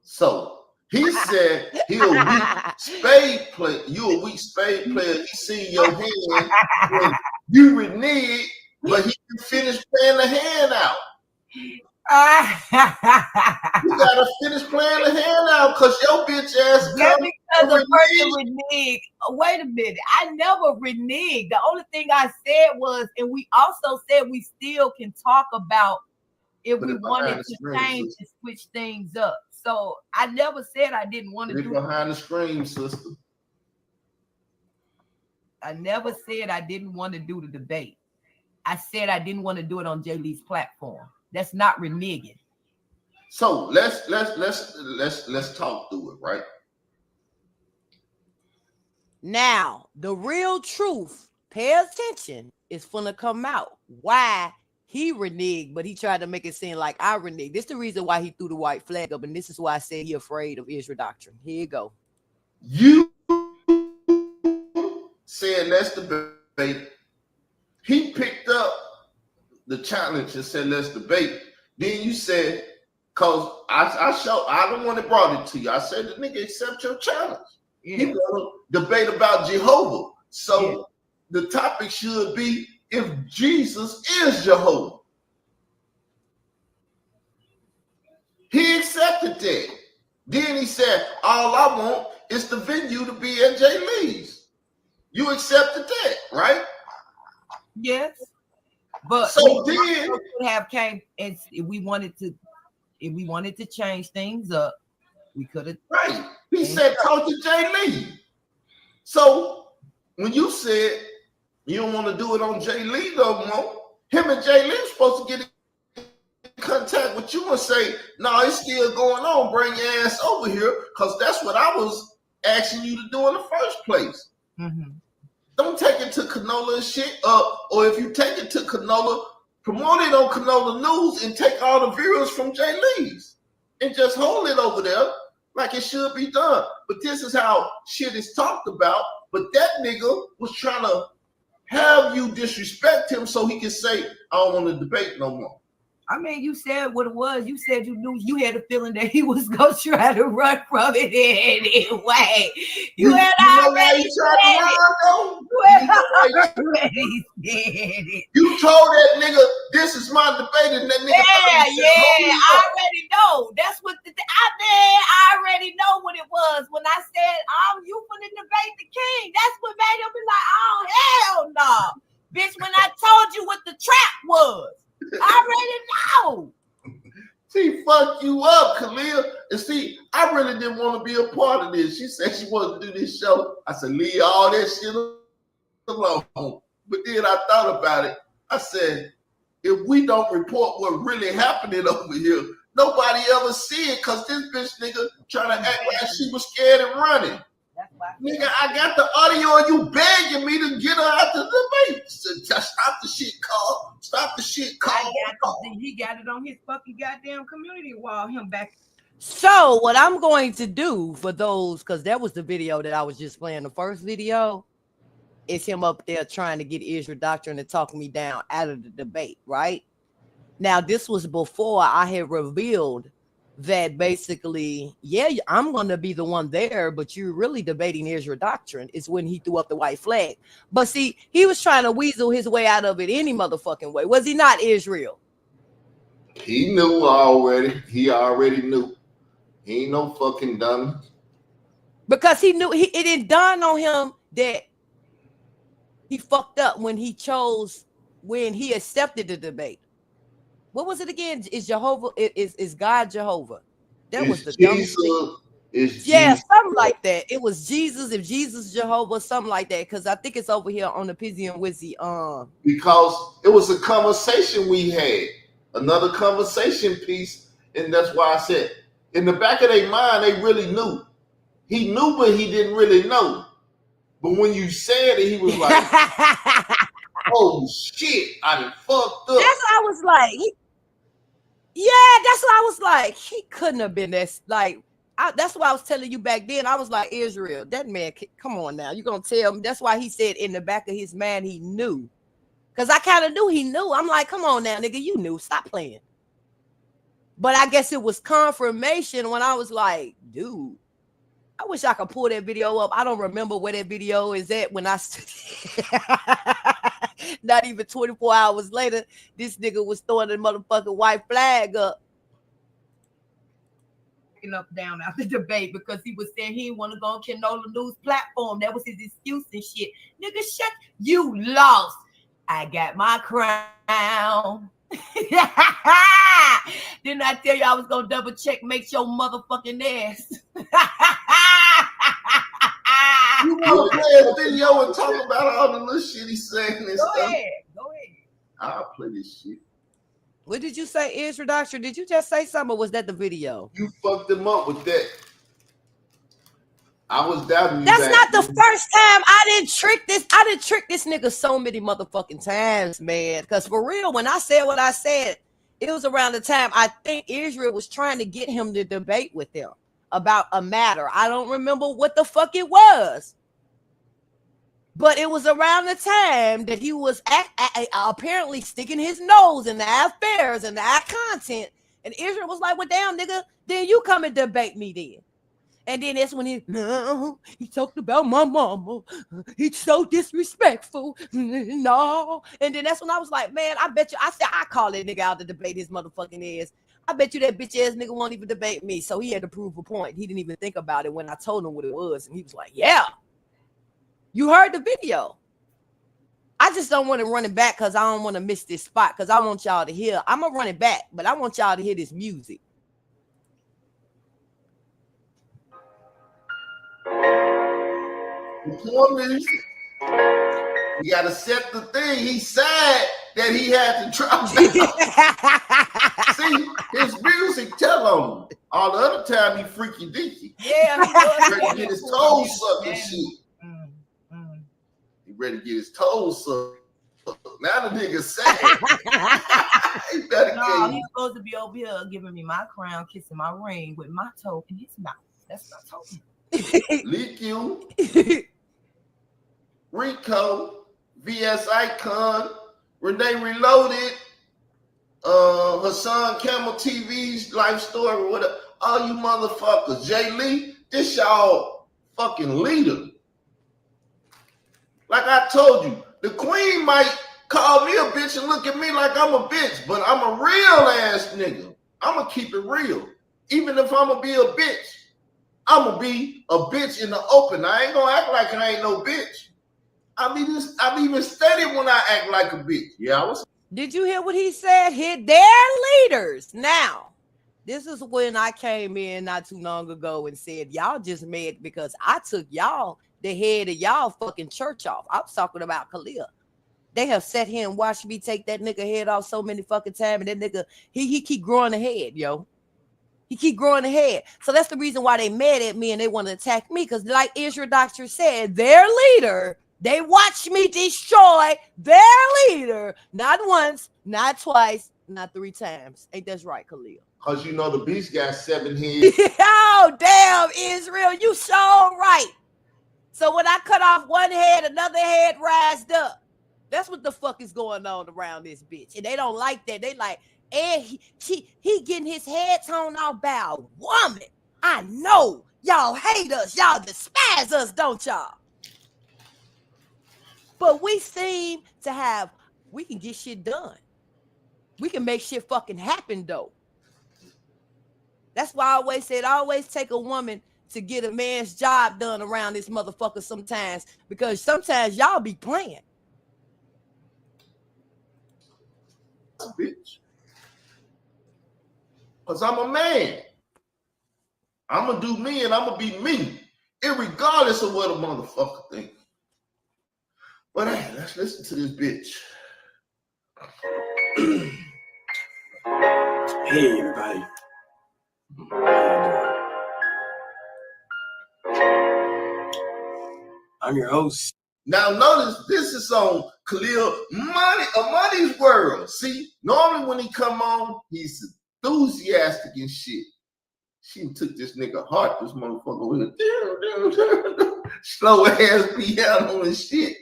So he said he a weak spade player. You a weak spade player. He see your hand when you renege, but he can finish playing the hand out. You gotta finish playing the hand out because your bitch ass. Yeah, because the person reneged. Wait a minute. I never reneged. The only thing I said was, and we also said we still can talk about if we wanted to change and switch things up. So I never said I didn't want to do it. Behind the screen, sister. I never said I didn't want to do the debate. I said I didn't want to do it on Jay Lee's platform. That's not reneging. So let's talk through it, right? Now, the real truth, pay attention, is gonna come out. Why he reneged, but he tried to make it seem like I reneged. This is the reason why he threw the white flag up, and this is why I said he afraid of Israel doctrine. Here you go. You said let's debate. He picked up the challenge and said let's debate. Then you said, cause I the one that brought it to you. I said the nigga accept your challenge. Yeah. He want to debate about Jehovah. So the topic should be if Jesus is Jehovah. He accepted that. Then he said, all I want is the venue to be at Jay Lee's. You accepted that, right? Yes. But so then could have came and if we wanted to change things up, we could have. Right. He said talk to Jay Lee. So when you said you don't want to do it on Jay Lee no more, him and Jay Lee supposed to get in contact with you and say, no, it's still going on. Bring your ass over here, because that's what I was asking you to do in the first place. Mm-hmm. Don't take it to Canola and shit up, or if you take it to Canola, promote it on Canola News and take all the viewers from Jay Lee's and just hold it over there like it should be done. But this is how shit is talked about. But that nigga was trying to have you disrespect him so he can say, I don't want to debate no more. I mean, you said what it was. You said you knew you had a feeling that he was going to try to run from it anyway. You had already said it. You told that nigga, this is my debate, and that nigga. Yeah, I already know. That's what I already know what it was. When I said, you finna debate the king, that's what made him be like, oh, hell no. Bitch, when I told you what the trap was. I already know. See, fuck you up, Khalil. And see, I really didn't want to be a part of this. She said she wanted to do this show. I said, leave all that shit alone. But then I thought about it. I said, if we don't report what really happening over here, nobody ever see it because this bitch nigga trying to act like she was scared and running. Nigga, I got the audio of you begging me to get her out the debate. Stop the shit, Carl. Stop the shit, Carl. He got it on his fucking goddamn community wall. Him back. So what I'm going to do for those, because that was the video that I was just playing, the first video, is him up there trying to get Israel doctrine and talk me down out of the debate, right? Now, this was before I had revealed that basically, yeah, I'm going to be the one there, but you're really debating Israel doctrine. Is when he threw up the white flag. But see, he was trying to weasel his way out of it any motherfucking way. Was he not, Israel? He knew already. He already knew. He ain't no fucking dummy. Because he knew, it didn't dawn on him that he fucked up when he accepted the debate. What was it again? Is Jehovah? Is God Jehovah? That was It's the dumbest thing. Jesus. It's Yeah, Jesus. something like that. It was Jesus, if Jesus Jehovah, something like that. Because I think it's over here on the Pizzy and Wizzy. Because it was a conversation we had, another conversation piece, and that's why I said, in the back of their mind, they really knew. He knew, but he didn't really know. But when you said it, he was like, "Oh shit, I done fucked up." That's what I was like. That's what I was like. He couldn't have been that. Like, that's why I was telling you back then. I was like, Israel, that man, come on now. You gonna tell me? That's why he said in the back of his mind he knew. Because I kind of knew he knew. I'm like, come on now, nigga, you knew. Stop playing. But I guess it was confirmation when I was like, dude, I wish I could pull that video up. I don't remember where that video is at when I not even 24 hours later, this nigga was throwing the motherfucking white flag up. Up down after the debate because he was saying he didn't want to go on Canola News platform. That was his excuse and shit. Nigga, shut. You lost. I got my crown. Didn't I tell you I was gonna double check, make your motherfucking ass? You want to play a video and talk about all the little shit he's saying and Go stuff? ahead. I'll play this shit. What did you say, Israel Doctor? Did you just say something or was that the video? You fucked him up with that. I was doubting you. That's not the first time I didn't trick this. I didn't trick this nigga so many motherfucking times, man. Because for real, when I said what I said, it was around the time I think Israel was trying to get him to debate with him about a matter. I don't remember what the fuck it was. But it was around the time that he was apparently sticking his nose in the affairs and the content. And Israel was like, well, damn, nigga, then you come and debate me then. And then that's when he talked about my mama. He's so disrespectful. No. And then that's when I was like, man, I bet you, I said, I call that nigga out to debate his motherfucking ass. I bet you that bitch ass nigga won't even debate me. So he had to prove a point. He didn't even think about it when I told him what it was. And he was like, yeah. You heard the video. I just don't want to run it back because I don't want to miss this spot because I want y'all to hear. I'm going to run it back, but I want y'all to hear this music. Performance. You got to set the thing. He said that he had to drop out. See, his music tell on him. All the other time he freaky deaky. Yeah, he Ready was. to get his toes sucked and shit. He ready to get his toes sucked. Now the nigga sad. He better No, get he's supposed to be over here giving me my crown, kissing my ring with my toe in his mouth. That's what I told him. Leak you, Rico, VS Icon, Renee Reloaded, Hassan Camel TV's life story, whatever. All you motherfuckers, Jay Lee, this y'all fucking leader. Like I told you, the queen might call me a bitch and look at me like I'm a bitch, but I'm a real ass nigga. I'm gonna keep it real. Even if I'm gonna be a bitch, I'm gonna be a bitch in the open. I ain't gonna act like I ain't no bitch. I'm even steady when I act like a bitch. Yeah, I was. Did you hear what he said? Hit their leaders. Now, this is when I came in not too long ago and said, y'all just mad because I took y'all, the head of y'all fucking church off. I was talking about Khalil. They have sat here and watched me take that nigga head off so many fucking times. And that nigga, he keep growing the head, yo. He keep growing the head. So that's the reason why they mad at me and they want to attack me. Because like Israel Doctor said, their leader, they watch me destroy their leader. Not once, not twice, not 3 times. Ain't that right, Khalil? Because you know the beast got 7 heads. Oh, damn, Israel, you so right. So when I cut off one head, another head rised up. That's what the fuck is going on around this bitch. And they don't like that. They like, and he getting his head torn off by a woman. I know y'all hate us. Y'all despise us, don't y'all? But we seem to have, we can get shit done. We can make shit fucking happen, though. That's why I always said, always take a woman to get a man's job done around this motherfucker sometimes. Because sometimes y'all be playing. Bitch. Because I'm a man. I'm going to do me and I'm going to be me, irregardless of what a motherfucker thinks. But hey, let's listen to this bitch. Hey, everybody. How you doing? I'm your host. Now notice this is on Khalil Money's World. See, normally when he come on, he's enthusiastic and shit. She took this nigga heart, this motherfucker with a slow ass piano and shit.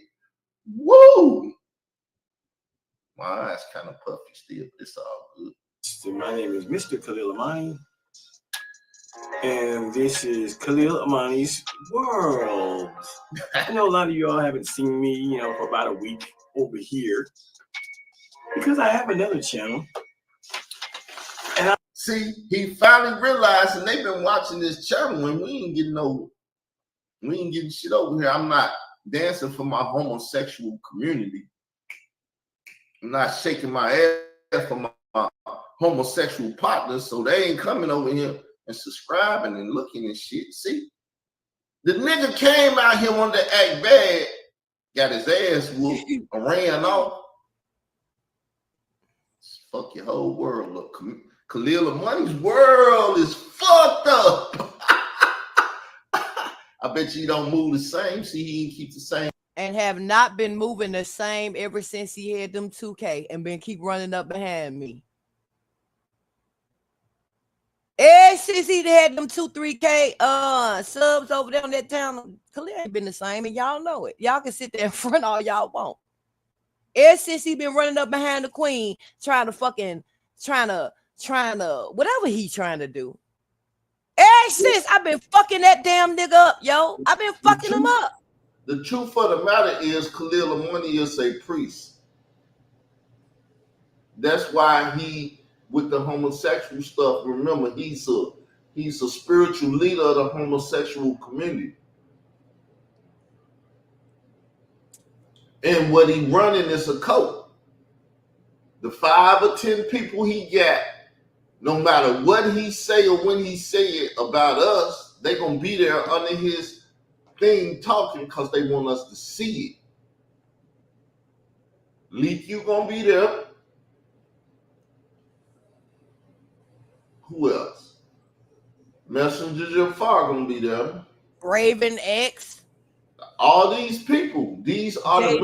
Woo! My eyes kind of puffy still, but it's all good. My name is Mr. Khalil Amani, and this is Khalil Amani's World. I know a lot of you all haven't seen me, for about a week over here because I have another channel. And see, he finally realized, and they've been watching this channel, and we ain't getting shit over here. I'm not dancing for my homosexual community. I'm not shaking my ass for my homosexual partners, so they ain't coming over here and subscribing and looking and shit. See, the nigga came out here wanted to act bad, got his ass whooped, and ran off. Fuck your whole world. Look, Khalil Money's world is fucked up. I bet you don't move the same. See, he ain't keep the same. And have not been moving the same ever since he had them 2K and been keep running up behind me. Ever since he had them 2-3K subs over there on that town, Khalil ain't been the same, and y'all know it. Y'all can sit there in front all y'all want. Ever since he been running up behind the queen, trying to whatever he trying to do. Ever since I've been fucking that damn nigga up, yo. I've been fucking him up. The truth of the matter is Khalil Money is a priest. That's why he, with the homosexual stuff, remember, he's a spiritual leader of the homosexual community. And what he running is a cult. The 5 or 10 people he got, no matter what he say or when he say it about us, they gonna be there under his thing talking because they want us to see it. Leak, you gonna be there. Who else? Messenger Jafar gonna be there. Raven X. All these people, these are the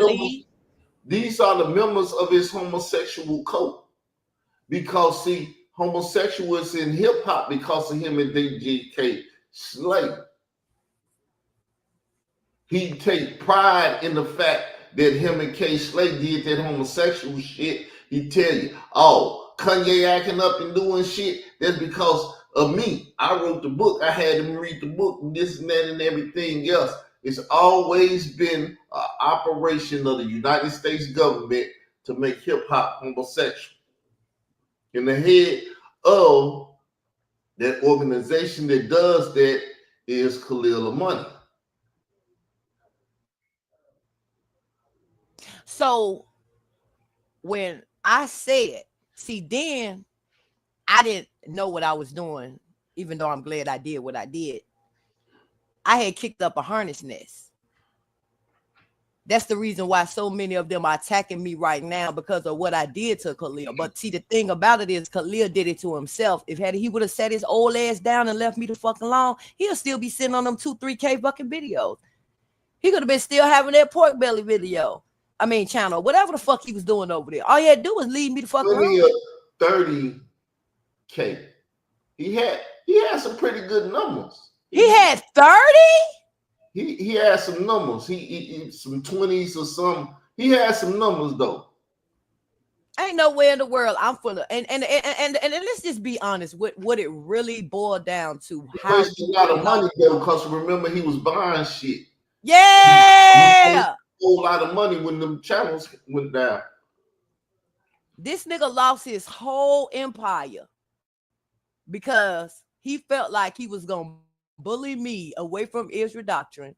members of his homosexual cult. Because see, homosexual is in hip hop because of him and DJ Slay. He take pride in the fact that him and K Slay did that homosexual shit. He tell you, oh, Kanye acting up and doing shit, that's because of me. I wrote the book. I had him read the book and this and that and everything else. It's always been an operation of the United States government to make hip-hop homosexual. In the head of that organization that does that is Khalil Money. So when I said, see, then I didn't know what I was doing, even though I'm glad I did what I did. I had kicked up a harness nest. That's the reason why so many of them are attacking me right now, because of what I did to Khalil. But see, the thing about it is Khalil did it to himself. If he would have sat his old ass down and left me the fuck alone, he'll still be sitting on them 2-3K fucking videos. He could have been still having that pork belly video. I mean, channel, whatever the fuck he was doing over there. All he had to do was leave me the fuck alone. 30K. He had some pretty good numbers. He had 30? He had some numbers. He some 20s or something. He had some numbers though. Ain't nowhere in the world I'm full of, and let's just be honest with what it really boiled down to. How he got a lot of money though, because remember he was buying shit. Yeah, a whole lot of money when them channels went down. This nigga lost his whole empire because he felt like he was gonna bully me away from Israel doctrine.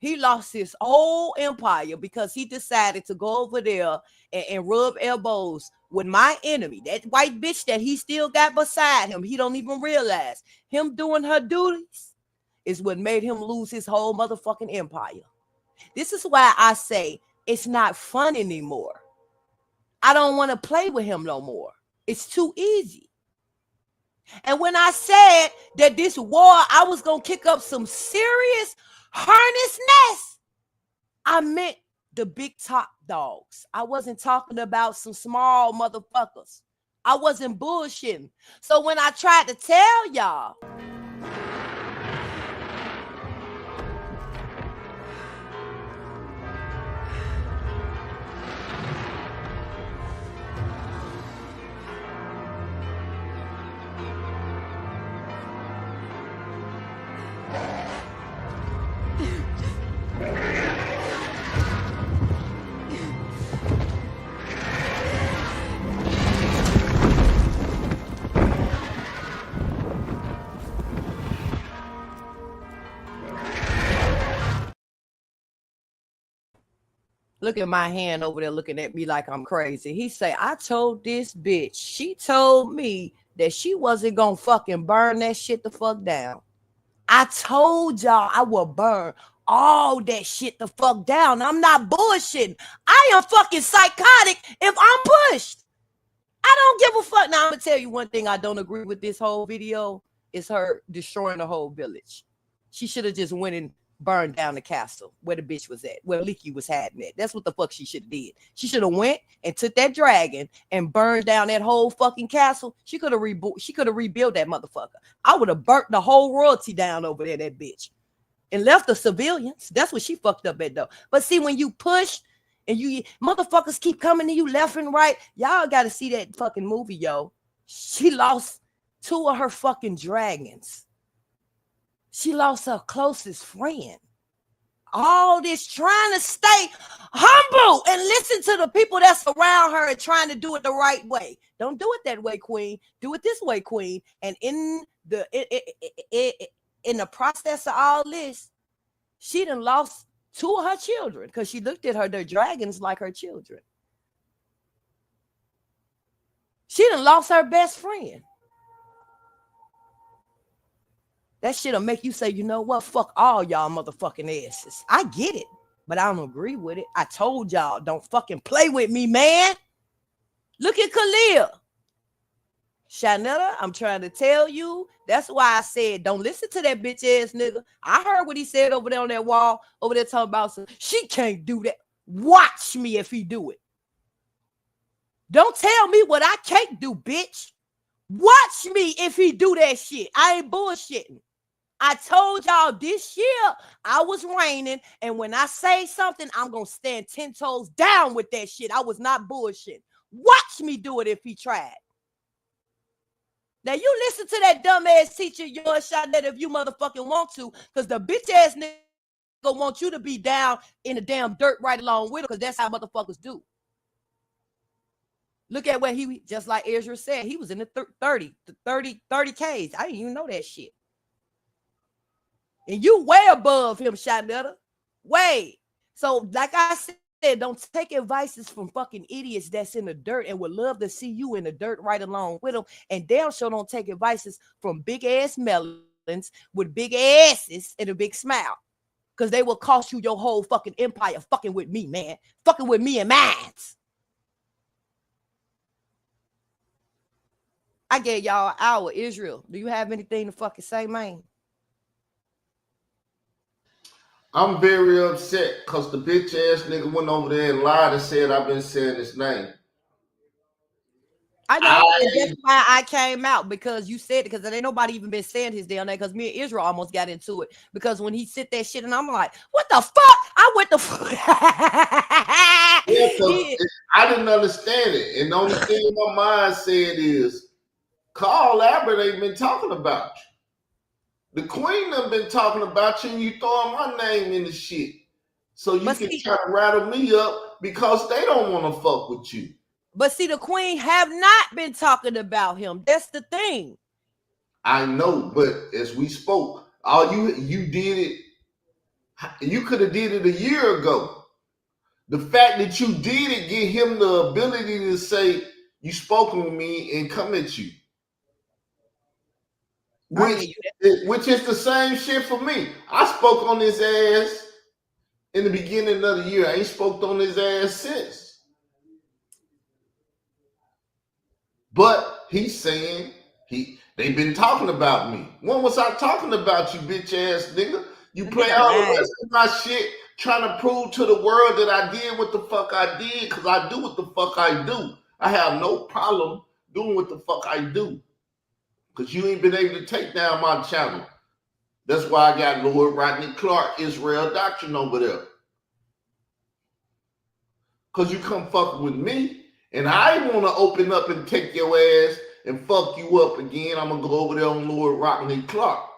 He lost his whole empire because he decided to go over there and rub elbows with my enemy, that white bitch that he still got beside him. He don't even realize him doing her duties is what made him lose his whole motherfucking empire. This is why I say it's not fun anymore. I don't want to play with him no more. It's too easy. And when I said that this war, I was going to kick up some serious harness nest, I meant the big top dogs. I wasn't talking about some small motherfuckers. I wasn't bullshitting. So when I tried to tell y'all, look at my hand over there looking at me like I'm crazy. He say, I told this bitch, she told me that she wasn't gonna fucking burn that shit the fuck down. I told y'all I will burn all that shit the fuck down. I'm not bullshitting. I am fucking psychotic if I'm pushed. I don't give a fuck. Now I'm gonna tell you one thing I don't agree with this whole video is her destroying the whole village. She should have just went and burned down the castle where the bitch was at, where Leaky was hiding at. That's what the fuck she should have did. She should have went and took that dragon and burned down that whole fucking castle. She could have rebuilt that motherfucker. I would have burnt the whole royalty down over there, that bitch, and left the civilians. That's what she fucked up at though. But see, when you push and you motherfuckers keep coming to you left and right, y'all got to see that fucking movie, yo. She lost 2 of her fucking dragons. She lost her closest friend. All this trying to stay humble and listen to the people that's around her and trying to do it the right way. Don't do it that way, queen. Do it this way, queen. And in the process of all this, she done lost 2 of her children because she looked at their dragons like her children. She done lost her best friend. That shit'll make you say, you know what? Fuck all y'all motherfucking asses. I get it, but I don't agree with it. I told y'all, don't fucking play with me, man. Look at Khalil. Shanetta, I'm trying to tell you. That's why I said, don't listen to that bitch ass nigga. I heard what he said over there on that wall, over there talking about some, she can't do that. Watch me if he do it. Don't tell me what I can't do, bitch. Watch me if he do that shit. I ain't bullshitting. I told y'all this year I was reigning, and when I say something, I'm gonna stand 10 toes down with that shit. I was not bullshitting. Watch me do it if he tried. Now you listen to that dumbass teacher, yours, Shanetta, if you motherfucking want to, because the bitch ass nigga want you to be down in the damn dirt right along with her, because that's how motherfuckers do. Look at where he, just like Ezra said, he was in the 30Ks. I didn't even know that shit. And you way above him, Shanetta. Way. So, like I said, don't take advices from fucking idiots that's in the dirt and would love to see you in the dirt right along with them. And damn sure don't take advices from big ass melons with big asses and a big smile. Because they will cost you your whole fucking empire fucking with me, man. Fucking with me and mine. I gave y'all an hour. Israel, do you have anything to fucking say, man? I'm very upset because the bitch ass nigga went over there and lied and said I've been saying his name. I know, and that's why I came out, because you said it, because there ain't nobody even been saying his damn name, because me and Israel almost got into it, because when he said that shit, and I'm like, what the fuck? I went the fuck. Yeah, I didn't understand it. And the only thing in my mind said is, Carl Abbott ain't been talking about you. The queen done been talking about you, and you throwing my name in the shit. So you can try to rattle me up because they don't want to fuck with you. But see, the queen have not been talking about him. That's the thing. I know, but as we spoke, all you did it You could have did it a year ago. The fact that you did it give him the ability to say you spoken with me and come at you. Which is the same shit for me. I spoke on his ass in the beginning of the year. I ain't spoke on his ass since. But he's saying they've been talking about me. When was I talking about you, bitch ass nigga? You play all the rest of my shit trying to prove to the world that I did what the fuck I did because I do what the fuck I do. I have no problem doing what the fuck I do because you ain't been able to take down my channel. That's why I got Lord Rodney Clark, Israel Doctrine over there. Because you come fucking with me and I want to open up and take your ass and fuck you up again. I'm going to go over there on Lord Rodney Clark.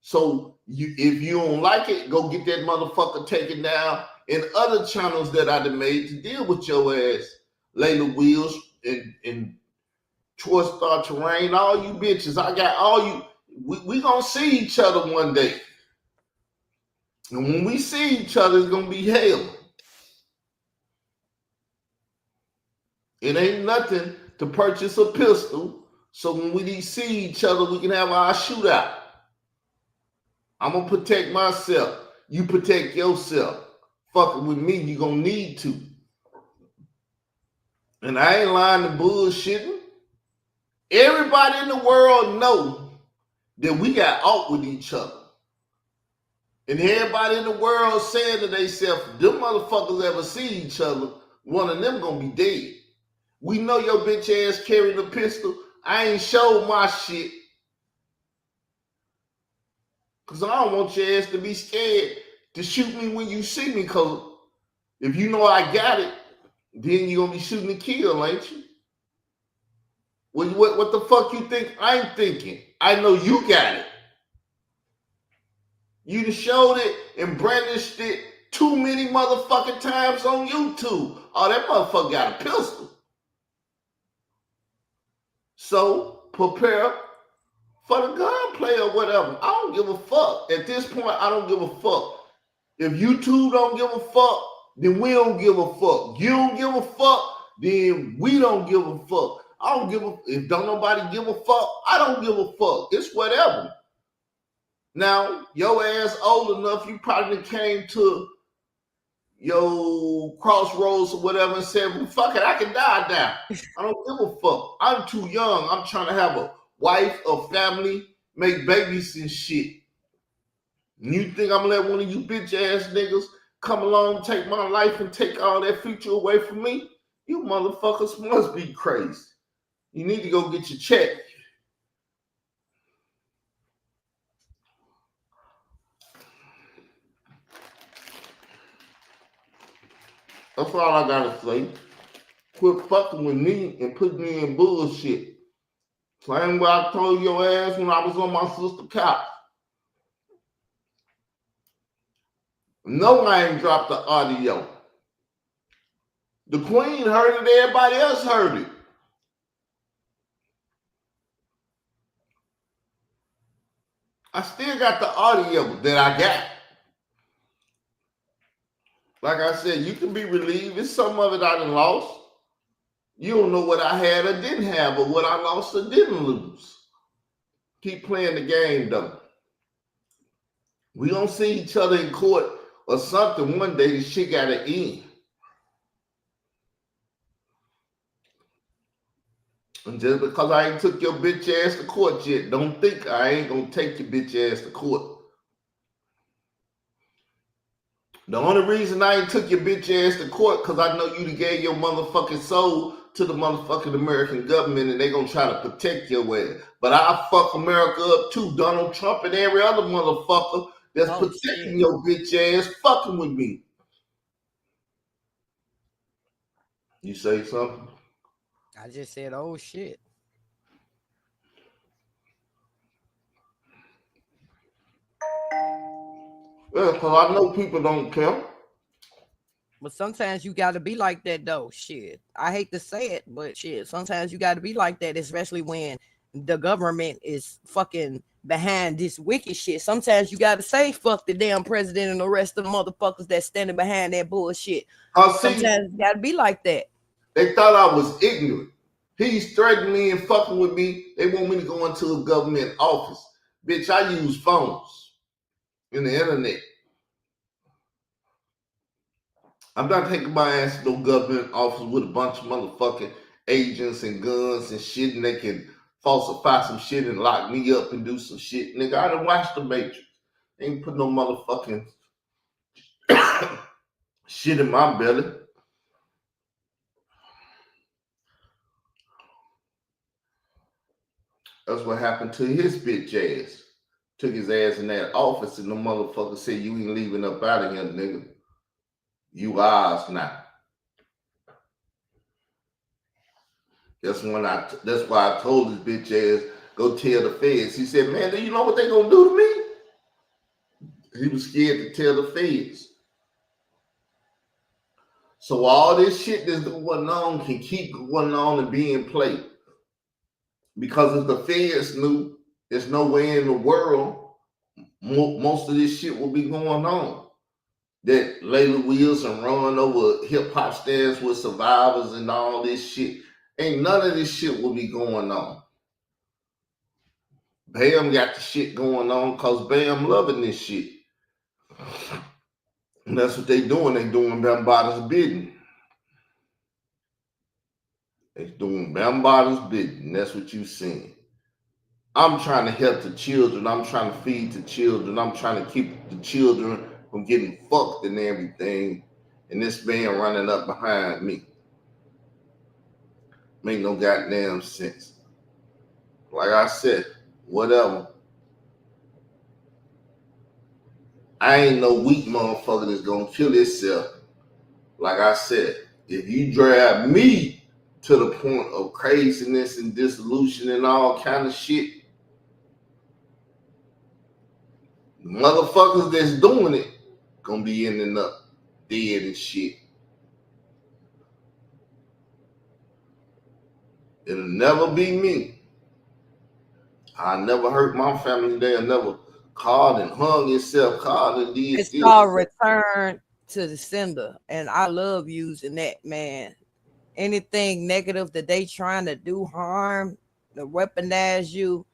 So if you don't like it, go get that motherfucker taken down in other channels that I done made to deal with your ass. Layla Wheels and Troy Star Terrain, all you bitches. I got all you. We gonna see each other one day. And when we see each other, it's gonna be hell. It ain't nothing to purchase a pistol. So when we see each other, we can have our shootout. I'm gonna protect myself. You protect yourself. Fucking with me, you gonna need to. And I ain't lying to bullshitting. Everybody in the world know that we got out with each other. And everybody in the world saying to themselves, them motherfuckers ever see each other, one of them gonna be dead. We know your bitch ass carrying a pistol. I ain't showed my shit. Because I don't want your ass to be scared to shoot me when you see me. Because if you know I got it, then you're going to be shooting to kill, ain't you? What the fuck you think I'm thinking? I know you got it. You done showed it and brandished it too many motherfucking times on YouTube. Oh, that motherfucker got a pistol. So prepare for the gunplay or whatever. I don't give a fuck. At this point, I don't give a fuck. If YouTube don't give a fuck, then we don't give a fuck. You don't give a fuck, then we don't give a fuck. I don't give a if don't nobody give a fuck, I don't give a fuck. It's whatever. Now, your ass old enough, you probably came to your crossroads or whatever and said, well, fuck it, I can die now. I don't give a fuck. I'm too young. I'm trying to have a wife, a family, make babies and shit. And you think I'm gonna let one of you bitch ass niggas come along, take my life and take all that future away from me? You motherfuckers must be crazy. You need to go get your check. That's all I gotta say. Quit fucking with me and put me in bullshit. Same way I told your ass when I was on my sister's couch. No, I ain't dropped the audio. The queen heard it, everybody else heard it. I still got the audio that I got. Like I said, you can be relieved. It's some of it I done lost. You don't know what I had or didn't have or what I lost or didn't lose. Keep playing the game, though. We don't see each other in court or something one day. This shit got to end. And just because I ain't took your bitch ass to court yet, don't think I ain't going to take your bitch ass to court. The only reason I ain't took your bitch ass to court because I know you done gave your motherfucking soul to the motherfucking American government and they gonna try to protect your ass. But I fuck America up too. Donald Trump and every other motherfucker that's protecting your bitch ass fucking with me. You say something? I just said, oh shit. Yeah, because I know people don't care. But sometimes you got to be like that, though. Shit. I hate to say it, but shit, sometimes you got to be like that, especially when the government is fucking behind this wicked shit. Sometimes you gotta say fuck the damn president and the rest of the motherfuckers that's standing behind that bullshit. Sometimes it gotta be like that. They thought I was ignorant. He's threatening me and fucking with me. They want me to go into a government office. Bitch, I use phones and the internet. I'm not taking my ass to no government office with a bunch of motherfucking agents and guns and shit, and they can falsify some shit and lock me up and do some shit. Nigga, I done watched The Matrix. They ain't put no motherfucking shit in my belly. That's what happened to his bitch ass. Took his ass in that office and the motherfucker said, you ain't leaving up out of here, nigga. You ours now. That's why I told his bitch ass, go tell the feds. He said, man, do you know what they gonna do to me? He was scared to tell the feds. So all this shit that's going on can keep going on and be in play. Because if the feds knew, there's no way in the world most of this shit will be going on. That Layla Wilson run over hip hop stands with survivors and all this shit. Ain't none of this shit will be going on. Bam got the shit going on because Bam loving this shit. And that's what they doing. They doing Bambaata's bidding. They doing Bambaata's bidding. That's what you seeing. I'm trying to help the children. I'm trying to feed the children. I'm trying to keep the children from getting fucked and everything. And this man running up behind me. Make no goddamn sense. Like I said, whatever. I ain't no weak motherfucker that's gonna kill himself. Like I said, if you drive me to the point of craziness and dissolution and all kind of shit, the motherfuckers that's doing it gonna be ending up dead and shit. It'll never be me. I never hurt my family. They'll never called and hung himself, called and did. It's called return to the sender. And I love using that, man. Anything negative that they trying to do harm, to weaponize you,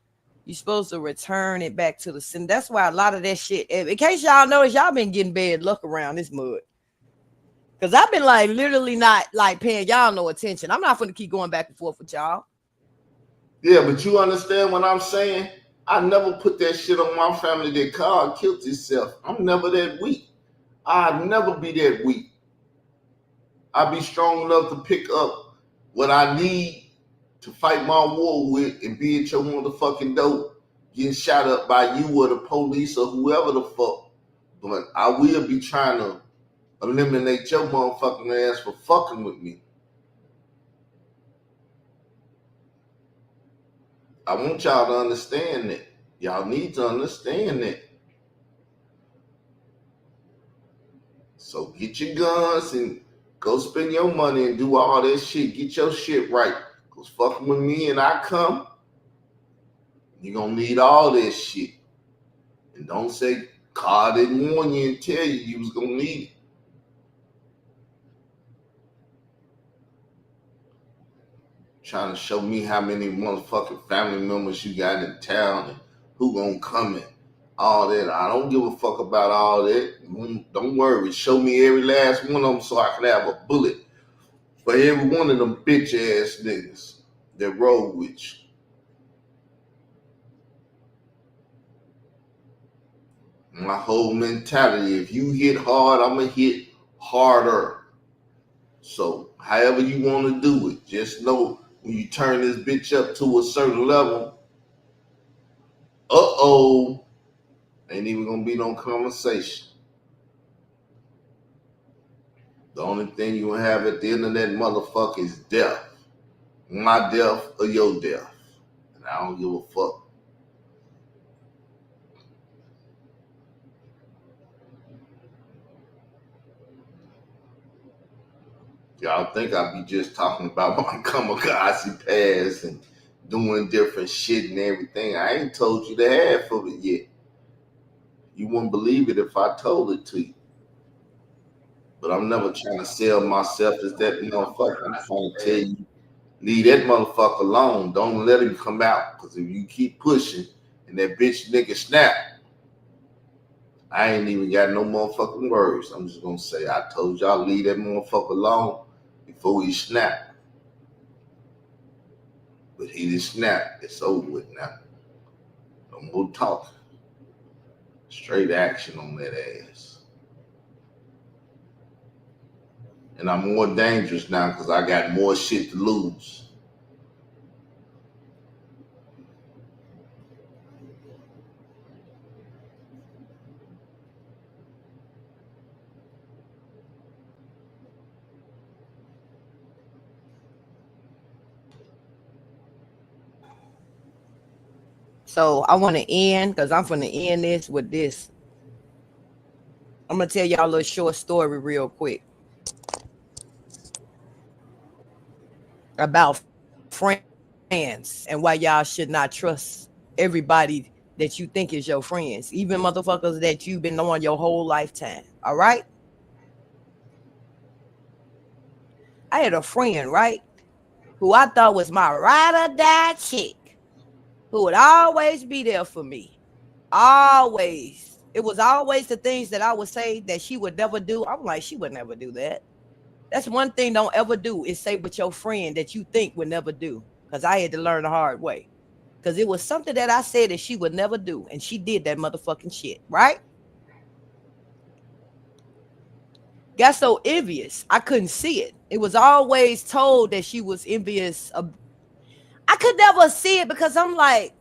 you're supposed to return it back to the sender. That's why a lot of that shit, in case y'all notice, y'all been getting bad luck around this mud. Because I've been like literally not like paying y'all no attention. I'm not going to keep going back and forth with y'all. Yeah, but you understand what I'm saying? I never put that shit on my family that Carl killed himself. I'm never that weak. I'll never be that weak. I'll be strong enough to pick up what I need to fight my war with and be at your motherfucking door getting shot up by you or the police or whoever the fuck. But I will be trying to eliminate your motherfucking ass for fucking with me. I want y'all to understand that. Y'all need to understand that. So get your guns and go spend your money and do all that shit. Get your shit right. Because fucking with me and I come, you're going to need all that shit. And don't say, God didn't warn you and tell you was going to need it. Trying to show me how many motherfucking family members you got in town and who gonna come in. All that. I don't give a fuck about all that. Don't worry. Show me every last one of them so I can have a bullet for every one of them bitch ass niggas that roll with you. My whole mentality, if you hit hard, I'm gonna hit harder. So however you want to do it, just know when you turn this bitch up to a certain level, ain't even gonna be no conversation. The only thing you gonna have at the end of that motherfucker is death. My death or your death. And I don't give a fuck. Y'all think I be just talking about my kamikaze pass and doing different shit and everything. I ain't told you the half of it yet. You wouldn't believe it if I told it to you. But I'm never trying to sell myself as that motherfucker. I'm trying to tell you, leave that motherfucker alone. Don't let him come out. Because if you keep pushing and that bitch nigga snap, I ain't even got no motherfucking words. I'm just gonna say, I told y'all leave that motherfucker alone before he snap. But he didn't snap. It's over with now. No more talking. Straight action on that ass. And I'm more dangerous now because I got more shit to lose. So I want to end because I'm going to end this with this. I'm going to tell y'all a little short story real quick about friends and why y'all should not trust everybody that you think is your friends, even motherfuckers that you've been knowing your whole lifetime. All right? I had a friend, right, who I thought was my ride or die chick, who would always be there for me. Always. It was always the things that I would say that she would never do. I'm like, she would never do that. That's one thing don't ever do is say with your friend that you think would never do. Because I had to learn the hard way. Because it was something that I said that she would never do. And she did that motherfucking shit, right? Got so envious. I couldn't see it. It was always told that she was envious. I could never see it because I'm like,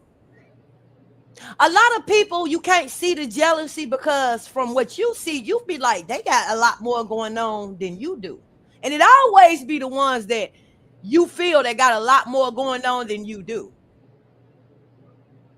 a lot of people, you can't see the jealousy because from what you see, you be like, they got a lot more going on than you do. And it always be the ones that you feel that got a lot more going on than you do.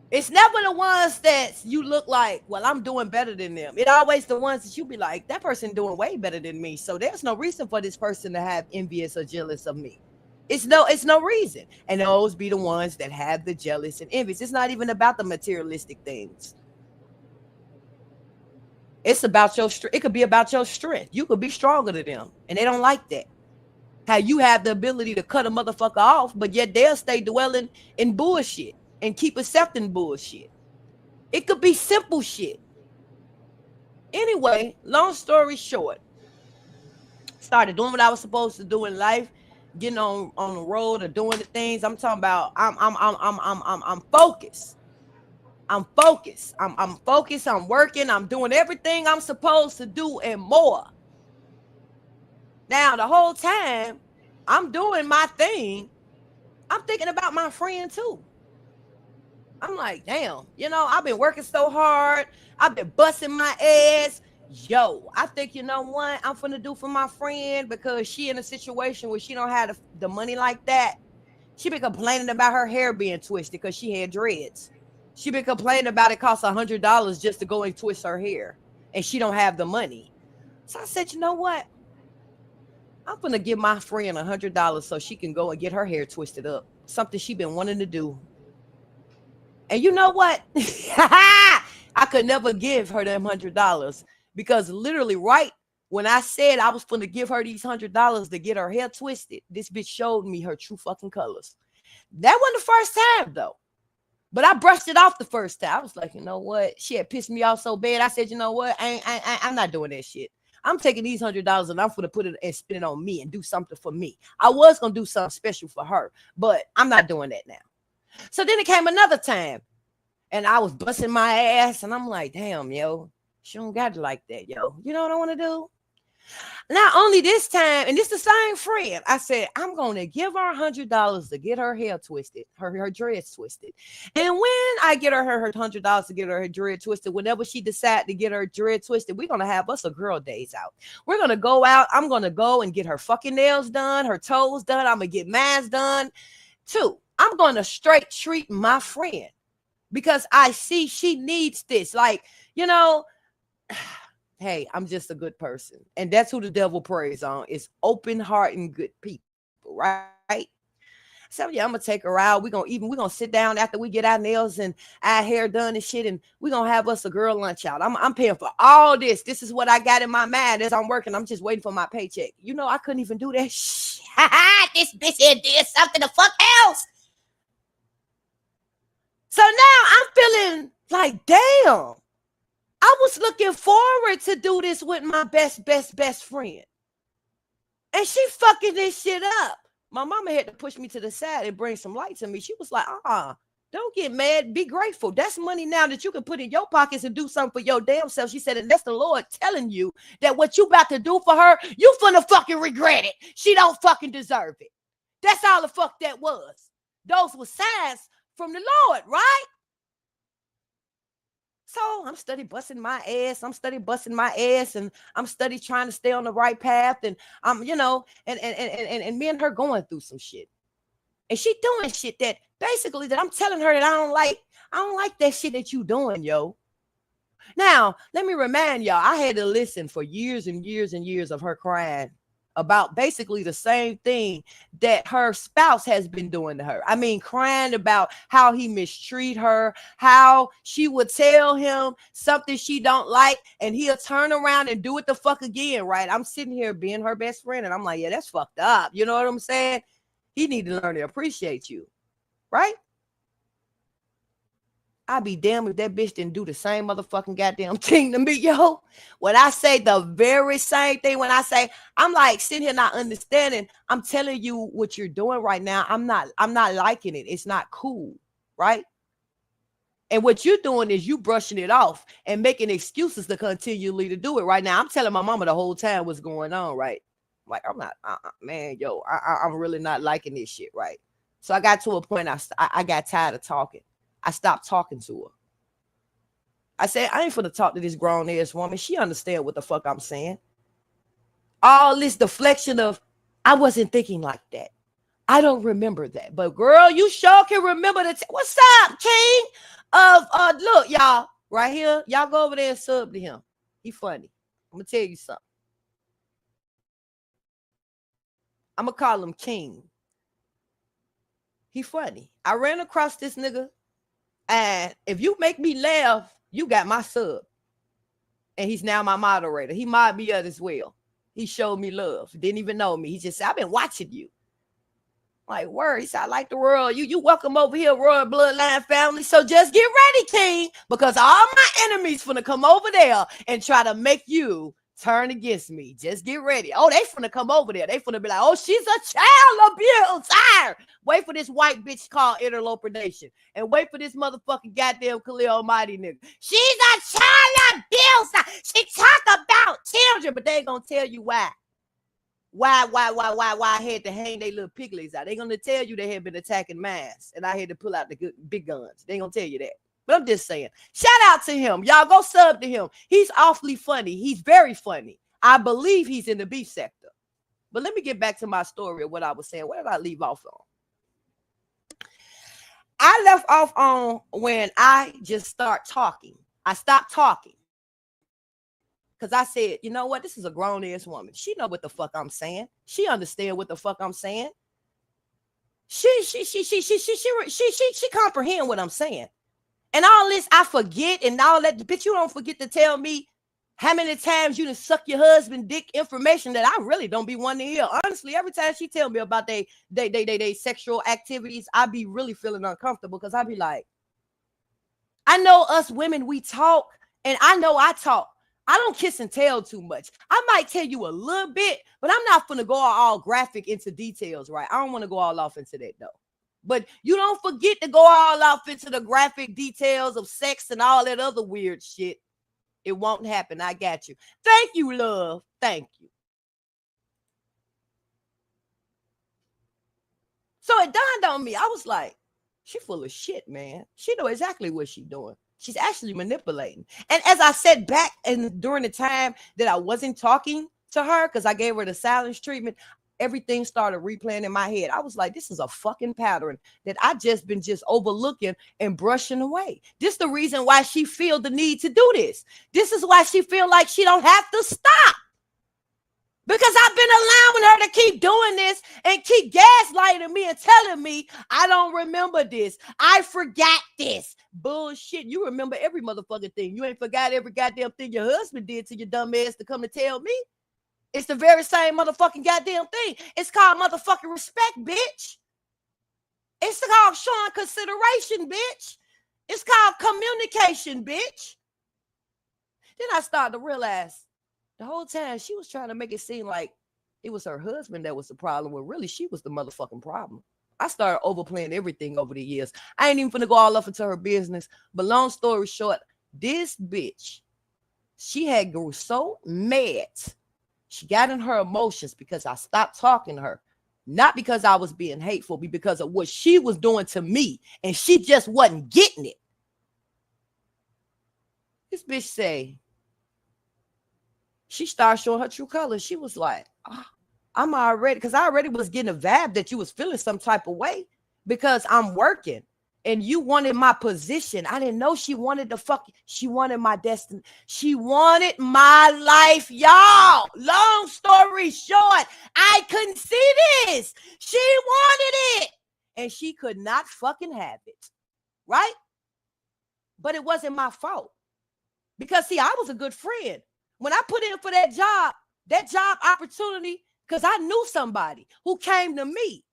It's never the ones that you look like, well, I'm doing better than them. It always the ones that you be like, that person doing way better than me. So there's no reason for this person to have envious or jealous of me. It's no reason. And those be the ones that have the jealous and envious. It's not even about the materialistic things. It's about your strength. It could be about your strength. You could be stronger than them. And they don't like that. How you have the ability to cut a motherfucker off, but yet they'll stay dwelling in bullshit and keep accepting bullshit. It could be simple shit. Anyway, long story short, started doing what I was supposed to do in life, getting on the road or doing the things. I'm talking about I'm focused. I'm focused. I'm focused. I'm working. I'm doing everything I'm supposed to do and more. Now, the whole time I'm doing my thing, I'm thinking about my friend too. I'm like, damn, I've been working so hard. I've been busting my ass. Yo, I think, you know what I'm finna do for my friend because she in a situation where she don't have the money like that. She been complaining about her hair being twisted because she had dreads. She been complaining about it costs $100 just to go and twist her hair. And she don't have the money. So I said, you know what? I'm gonna give my friend $100 so she can go and get her hair twisted up. Something she been wanting to do. And you know what? I could never give her them $100 because literally right when I said I was going to give her these $100 to get her hair twisted, this bitch showed me her true fucking colors. That wasn't the first time though. But I brushed it off the first time. I was like, you know what? She had pissed me off so bad. I said, you know what? I'm not doing that shit. I'm taking these $100 and I'm going to put it and spend it on me and do something for me. I was going to do something special for her, but I'm not doing that now. So then it came another time and I was busting my ass and I'm like, damn, yo, she don't got it like that, yo. You know what I want to do? Not only this time, and it's the same friend, I said, I'm going to give her $100 to get her hair twisted, her dreads twisted. And when I get her $100 to get her dread twisted, whenever she decide to get her dread twisted, we're going to have us a girl days out. We're going to go out. I'm going to go and get her fucking nails done, her toes done. I'm going to get mine done too. I'm going to straight treat my friend because I see she needs this. Like, hey, I'm just a good person. And that's who the devil preys on is open heart and good people, right? said, yeah, I'm gonna take her out. We're gonna sit down after we get our nails and our hair done and shit, and we're gonna have us a girl lunch out. I'm paying for all this. This is what I got in my mind as I'm working. I'm just waiting for my paycheck. You know, I couldn't even do that shit. This bitch here did something the fuck else. So now I'm feeling like, damn, I was looking forward to do this with my best friend. And she fucking this shit up. My mama had to push me to the side and bring some light to me. She was like, don't get mad. Be grateful. That's money now that you can put in your pockets and do something for your damn self. She said, and that's the Lord telling you that what you about to do for her, you finna fucking regret it. She don't fucking deserve it. That's all the fuck that was. Those were signs from the Lord, right? So I'm steady busting my ass. And I'm steady trying to stay on the right path. And I'm, you know, and me and her going through some shit. And she doing shit that basically that I'm telling her that I don't like that shit that you doing, yo. Now, let me remind y'all, I had to listen for years and years and years of her crying about basically the same thing that her spouse has been doing to her. I mean, crying about how he mistreat her, how she would tell him something she don't like, and he'll turn around and do it the fuck again, right? I'm sitting here being her best friend, and I'm like, yeah, that's fucked up. You know what I'm saying? He need to learn to appreciate you, right? I'd be damned if that bitch didn't do the same motherfucking goddamn thing to me, yo. When I say the very same thing, when I say, I'm like sitting here not understanding, I'm telling you what you're doing right now. I'm not liking it. It's not cool, right? And what you're doing is you brushing it off and making excuses to continually to do it right now. I'm telling my mama the whole time what's going on, right? Like, I'm not, man, yo, I'm really not liking this shit, right? So I got to a point, I got tired of talking. I stopped talking to her. I said, I ain't finna talk to this grown ass woman. She understand what the fuck I'm saying. All this deflection of, I wasn't thinking like that. I don't remember that. But girl, you sure can remember the what's up, King? Look, y'all, right here. Y'all go over there and sub to him. He funny. I'm gonna tell you something. I'm gonna call him King. He funny. I ran across this nigga. And if you make me laugh, you got my sub. And he's now my moderator. He modded me up as well. He showed me love. Didn't even know me. He just said, I've been watching you. Like, word. He said, I like the world. You welcome over here, Royal Bloodline family. So just get ready, King. Because all my enemies finna come over there and try to make you turn against me. Just get ready. Oh, they finna come over there. They finna be like, oh, she's a child abuser. Wait for this white bitch called Interloper Nation. And wait for this motherfucking goddamn Khalil Almighty nigga. She's a child abuser. She talk about children, but they ain't gonna tell you why. Why I had to hang they little piglets out. They gonna tell you they had been attacking mass, and I had to pull out the good big guns. They gonna tell you that. But I'm just saying, shout out to him. Y'all go sub to him. He's awfully funny. He's very funny. I believe he's in the beef sector. But let me get back to my story of what I was saying. Where did I leave off on? I left off on when I just start talking. I stopped talking. Because I said, you know what? This is a grown-ass woman. She know what the fuck I'm saying. She understand what the fuck I'm saying. She comprehend what I'm saying. And all this, I forget, and all that. Bitch, you don't forget to tell me how many times you done suck your husband dick information that I really don't be wanting to hear. Honestly, every time she tell me about they sexual activities, I be really feeling uncomfortable because I be like, I know us women, we talk, and I know I talk. I don't kiss and tell too much. I might tell you a little bit, but I'm not going to go all graphic into details, right? I don't want to go all off into that, though. But you don't forget to go all off into the graphic details of sex and all that other weird shit. It won't happen. I got you. Thank you, love. Thank you. So it dawned on me. I was like, she full of shit, man. She know exactly what she's doing. She's actually manipulating. And as I said back and during the time that I wasn't talking to her, because I gave her the silence treatment, everything started replaying in my head. I was like, this is a fucking pattern that I just been overlooking and brushing away. This is the reason why she feel the need to do this. This is why she feel like she don't have to stop. Because I've been allowing her to keep doing this and keep gaslighting me and telling me I don't remember this. I forgot this. Bullshit. You remember every motherfucking thing. You ain't forgot every goddamn thing your husband did to your dumb ass to come to tell me. It's the very same motherfucking goddamn thing. It's called motherfucking respect, bitch. It's called showing consideration, bitch. It's called communication, bitch. Then I started to realize the whole time she was trying to make it seem like it was her husband that was the problem, when really she was the motherfucking problem. I started overplaying everything over the years. I ain't even finna go all up into her business. But long story short, this bitch, she had grew so mad. She got in her emotions because I stopped talking to her. Not because I was being hateful, but because of what she was doing to me. And she just wasn't getting it. This bitch say, she started showing her true colors. She was like, oh, I'm already, because I already was getting a vibe that you was feeling some type of way because I'm working and you wanted my position. I didn't know she wanted she wanted my destiny. She wanted my life, y'all. Long story short, I couldn't see this. She wanted it and she could not fucking have it, right? But it wasn't my fault because, see, I was a good friend. When I put in for that job opportunity, because I knew somebody who came to me.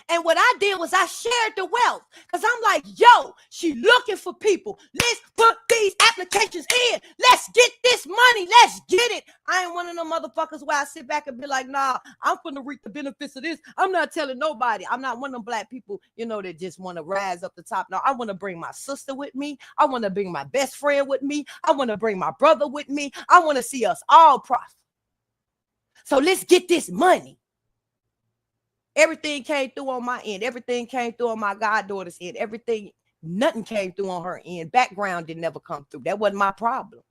And what I did was I shared the wealth. Because I'm like, yo, she looking for people. Let's put these applications in. Let's get this money. Let's get it. I ain't one of them motherfuckers where I sit back and be like, nah, I'm gonna reap the benefits of this. I'm not telling nobody. I'm not one of them black people, that just want to rise up the top. No, I want to bring my sister with me. I want to bring my best friend with me. I want to bring my brother with me. I want to see us all prosper. So let's get this money. Everything came through on my end. Everything came through on my goddaughter's end. Nothing came through on her end. Background didn't never come through. That wasn't my problem.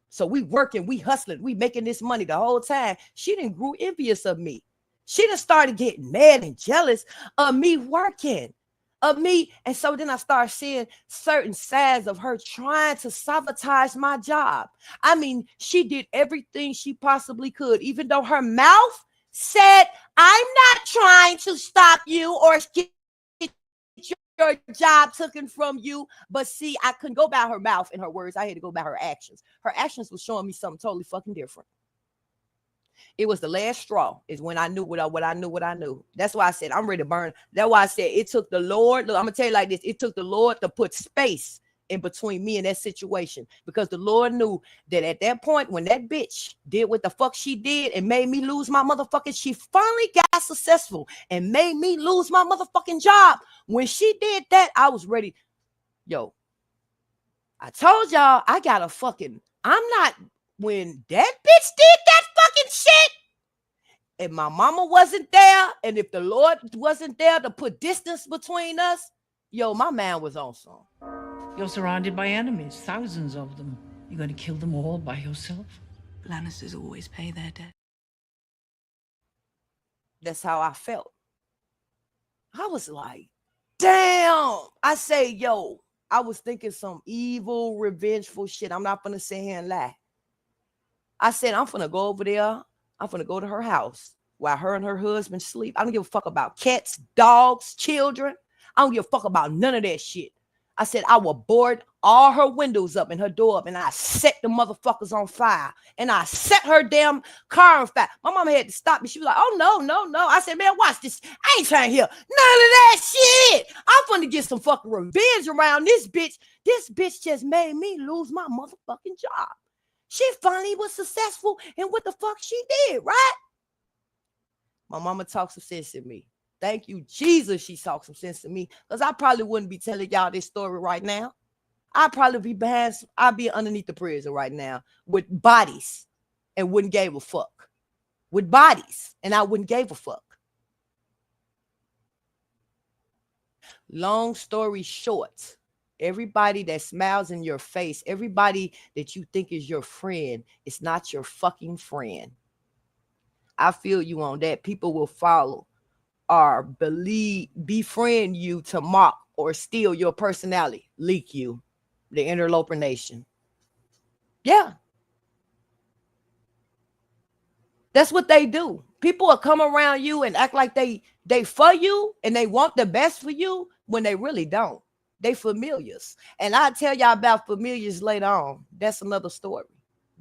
So we working, we hustling, we making this money the whole time. She didn't grew envious of me. She done started getting mad and jealous of me working, of me. And so then I started seeing certain sides of her trying to sabotage my job. I mean, she did everything she possibly could, even though her mouth said, I'm not trying to stop you or get your job taken from you. But see, I couldn't go by her mouth and her words. I had to go by her actions. Her actions was showing me something totally fucking different. It was the last straw is when I knew what I knew. That's why I said, I'm ready to burn. That's why I said it took the Lord. Look, I'm going to tell you like this. It took the Lord to put space in between me and that situation, because the Lord knew that at that point when that bitch did what the fuck she did and made me lose my motherfucking, she finally got successful and made me lose my motherfucking job. When she did that, I was ready. Yo, I told y'all when that bitch did that fucking shit, and my mama wasn't there, and if the Lord wasn't there to put distance between us, yo, my man was on some. You're surrounded by enemies, thousands of them. You're going to kill them all by yourself? Lannisters always pay their debt. That's how I felt. I was like, damn. I say, yo, I was thinking some evil, revengeful shit. I'm not going to sit here and lie. I said, I'm going to go over there. I'm going to go to her house while her and her husband sleep. I don't give a fuck about cats, dogs, children. I don't give a fuck about none of that shit. I said, I will board all her windows up and her door up, and I set the motherfuckers on fire, and I set her damn car on fire. My mama had to stop me. She was like, oh, no. I said, man, watch this. I ain't trying to hear none of that shit. I'm going to get some fucking revenge around this bitch. This bitch just made me lose my motherfucking job. She finally was successful in what the fuck she did, right? My mama talks some sense to me. Thank you, Jesus, she talked some sense to me, because I probably wouldn't be telling y'all this story right now. I'd probably be underneath the prison right now with bodies and wouldn't give a fuck. With bodies, and I wouldn't give a fuck. Long story short, everybody that smiles in your face, everybody that you think is your friend, is not your fucking friend. I feel you on that. People will follow or befriend you to mock or steal your personality, leak you, the interloper nation. Yeah. That's what they do. People will come around you and act like they for you and they want the best for you when they really don't. They familiars. And I'll tell y'all about familiars later on. That's another story.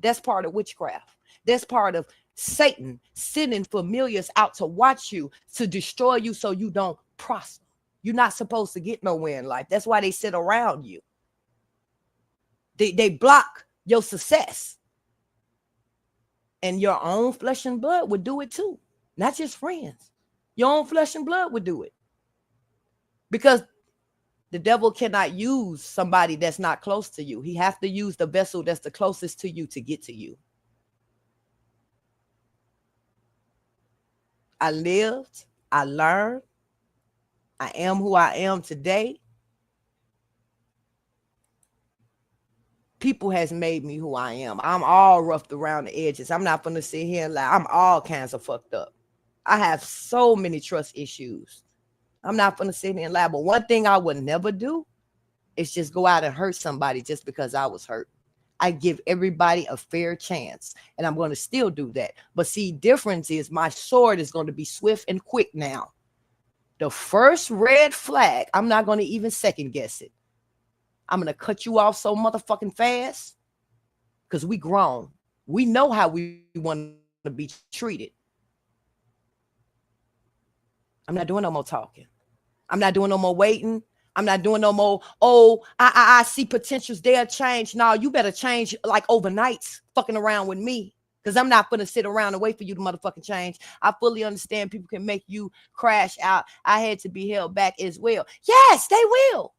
That's part of witchcraft. That's part of Satan sending familiars out to watch you, to destroy you so you don't prosper. You're not supposed to get nowhere in life. That's why they sit around you. They block your success. And your own flesh and blood would do it too. Not just friends. Your own flesh and blood would do it. Because the devil cannot use somebody that's not close to you. He has to use the vessel that's the closest to you to get to you. I lived, I learned, I am who I am today. People has made me who I am. I'm all roughed around the edges. I'm not going to sit here and lie. I'm all kinds of fucked up. I have so many trust issues. I'm not going to sit here and lie. But one thing I would never do is just go out and hurt somebody just because I was hurt. I give everybody a fair chance, and I'm going to still do that. But see, difference is my sword is going to be swift and quick now. The first red flag, I'm not going to even second guess it. I'm going to cut you off so motherfucking fast because we grown. We know how we want to be treated. I'm not doing no more talking. I'm not doing no more waiting. I'm not doing no more, I see potentials, they'll change. No, you better change like overnight fucking around with me because I'm not going to sit around and wait for you to motherfucking change. I fully understand people can make you crash out. I had to be held back as well. Yes, they will.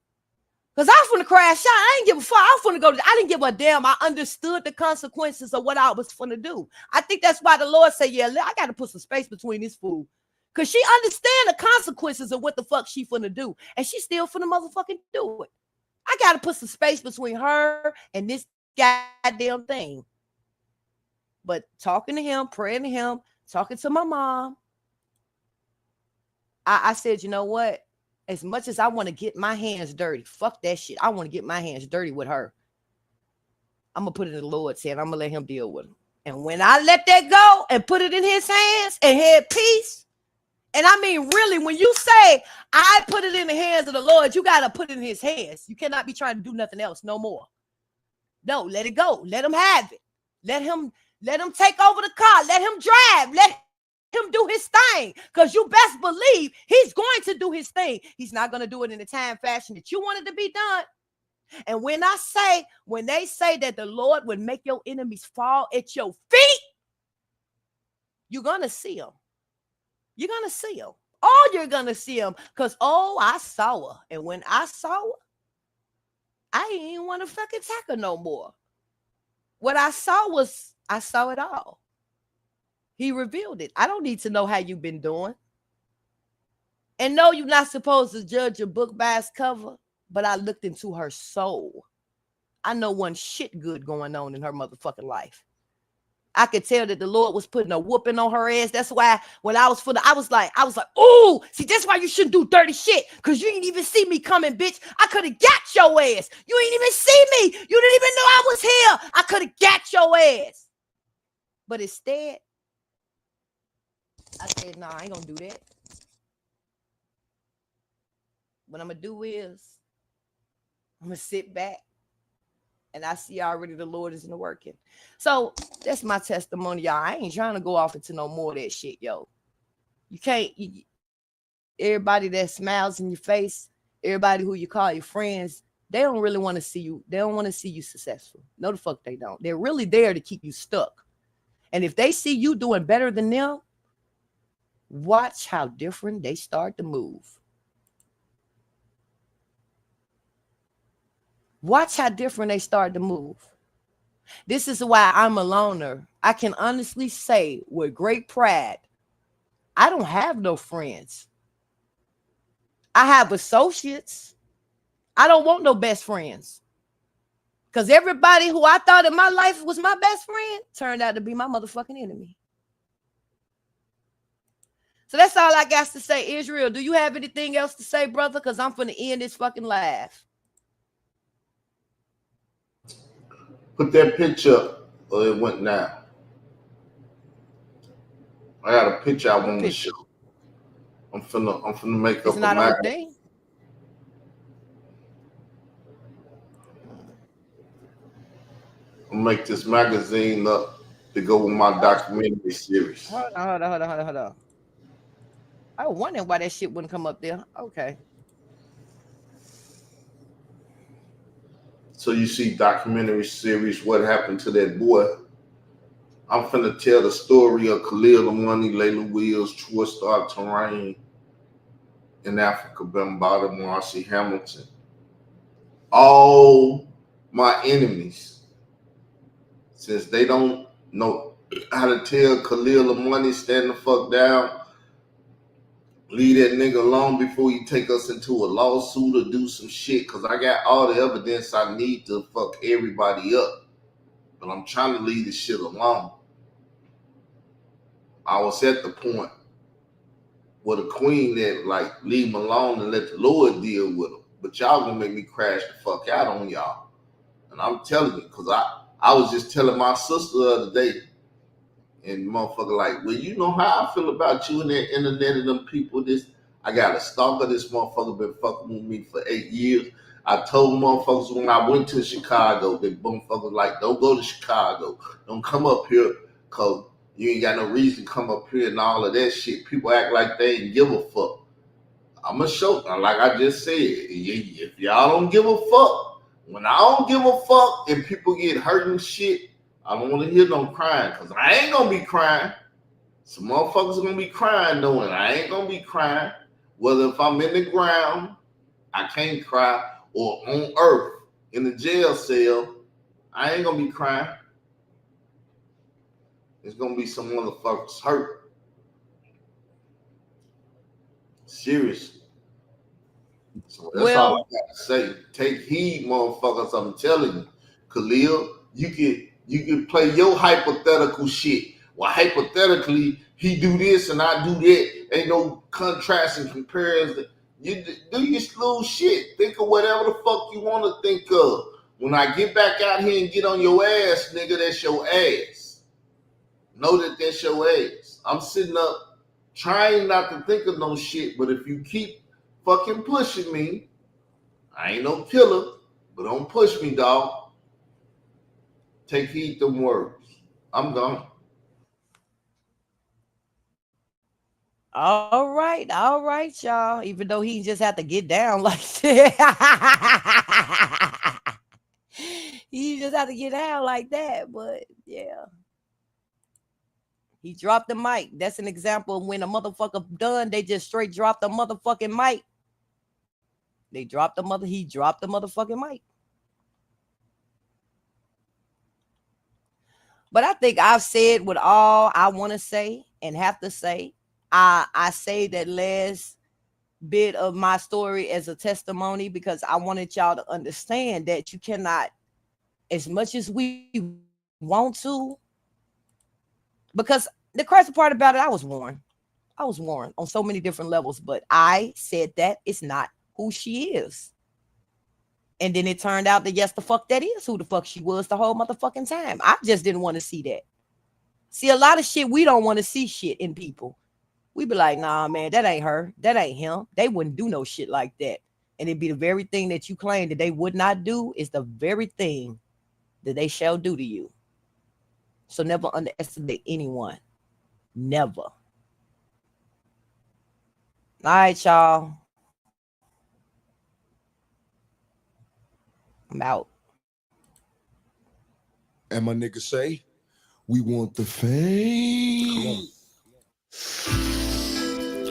Because I was going to crash out. I didn't give a fuck. I was going to go. I didn't give a damn. I understood the consequences of what I was going to do. I think that's why the Lord said, yeah, I got to put some space between this fool. Because she understand the consequences of what the fuck she finna do. And she still finna motherfucking do it. I got to put some space between her and this goddamn thing. But talking to him, praying to him, talking to my mom, I said, you know what? As much as I want to get my hands dirty, fuck that shit. I want to get my hands dirty with her. I'm going to put it in the Lord's hand. I'm going to let him deal with him. And when I let that go and put it in his hands and had peace, and I mean, really, when you say, I put it in the hands of the Lord, you got to put it in his hands. You cannot be trying to do nothing else no more. No, let it go. Let him have it. Let him take over the car. Let him drive. Let him do his thing. Because you best believe he's going to do his thing. He's not going to do it in the time fashion that you want it to be done. And when they say that the Lord would make your enemies fall at your feet, you're going to see them. You're going to see them. Oh, you're going to see them. Because, I saw her. And when I saw her, I didn't even want to fucking attack her no more. What I saw it all. He revealed it. I don't need to know how you've been doing. And no, you're not supposed to judge a book by its cover, but I looked into her soul. I know one shit good going on in her motherfucking life. I could tell that the Lord was putting a whooping on her ass. That's why when I was like, ooh, see, that's why you shouldn't do dirty shit. Because you didn't even see me coming, bitch. I could have got your ass. You ain't even see me. You didn't even know I was here. I could have got your ass. But instead, I said, nah, I ain't gonna do that. What I'm gonna do is I'm gonna sit back. And I see already the Lord isn't working. So that's my testimony, y'all. I ain't trying to go off into no more of that shit, yo. You can't. Everybody that smiles in your face, everybody who you call your friends, they don't really want to see you. They don't want to see you successful. No, the fuck they don't. They're really there to keep you stuck. And if they see you doing better than them, watch how different they start to move. Watch how different they start to move. This is why I'm a loner. I can honestly say with great pride, I don't have no friends. I have associates. I don't want no best friends. Because everybody who I thought in my life was my best friend turned out to be my motherfucking enemy. So that's all I got to say. Israel, do you have anything else to say, brother? Because I'm finna end this fucking live. Put that picture up, or it went now. I got a picture I want to picture? show. I'm finna make It's up not a on the magazine. thing. I'm gonna make this magazine up to go with my documentary series. Hold on. I was wondering why that shit wouldn't come up there. Okay. So you see documentary series, What Happened to That Boy? I'm finna tell the story of Khalil Money, Layla Wills, Troy Star Terrain in Africa, Bambaataa, Marcy Hamilton. All my enemies, since they don't know how to tell Khalil Money, stand the fuck down, leave that nigga alone before you take us into a lawsuit or do some shit, because I got all the evidence I need to fuck everybody up. But I'm trying to leave this shit alone. I was at the point where the queen that like leave him alone and let the Lord deal with him. But y'all gonna make me crash the fuck out on y'all. And I'm telling you, because I was just telling my sister the other day, and motherfucker like, well, you know how I feel about you and that internet and them people. I got a stalker. This motherfucker been fucking with me for 8 years. I told motherfuckers when I went to Chicago, they motherfuckers like, don't go to Chicago. Don't come up here, because you ain't got no reason to come up here and all of that shit. People act like they ain't give a fuck. I'm going to show, like I just said, if y'all don't give a fuck, when I don't give a fuck and people get hurt and shit, I don't want to hear no crying, because I ain't going to be crying. Some motherfuckers are going to be crying knowing I ain't going to be crying. Whether if I'm in the ground, I can't cry, or on earth in the jail cell, I ain't going to be crying. There's going to be some motherfuckers hurt. Seriously. So that's all I got to say. Take heed, motherfuckers. I'm telling you. Khalil, you can play your hypothetical shit. Well, hypothetically, he do this and I do that. Ain't no contrast and comparison. You do your little shit. Think of whatever the fuck you want to think of. When I get back out here and get on your ass, nigga, that's your ass. Know that that's your ass. I'm sitting up trying not to think of no shit, but if you keep fucking pushing me, I ain't no killer, but don't push me, dog. Take heed to them words. I'm gone. All right, y'all. Even though he just had to get down like that. He just had to get down like that, but yeah. He dropped the mic. That's an example of when a motherfucker done, they just straight dropped the motherfucking mic. He dropped the motherfucking mic. But I think I've said what all I want to say and have to say. I say that last bit of my story as a testimony because I wanted y'all to understand that you cannot, as much as we want to, because the crazy part about it, I was warned on so many different levels, but I said that it's not who she is. And then it turned out that yes, the fuck that is who the fuck she was the whole motherfucking time. I just didn't want to see that. See, a lot of shit, we don't want to see shit in people. We be like, nah, man, that ain't her. That ain't him. They wouldn't do no shit like that. And it'd be the very thing that you claim that they would not do is the very thing that they shall do to you. So never underestimate anyone. Never. All right, y'all. I'm out. And my nigga say, we want the fame.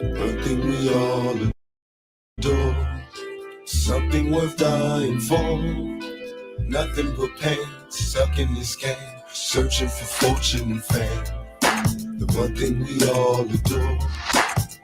One thing we all adore, something worth dying for. Nothing but pain, stuck in this game, searching for fortune and fame. The one thing we all adore,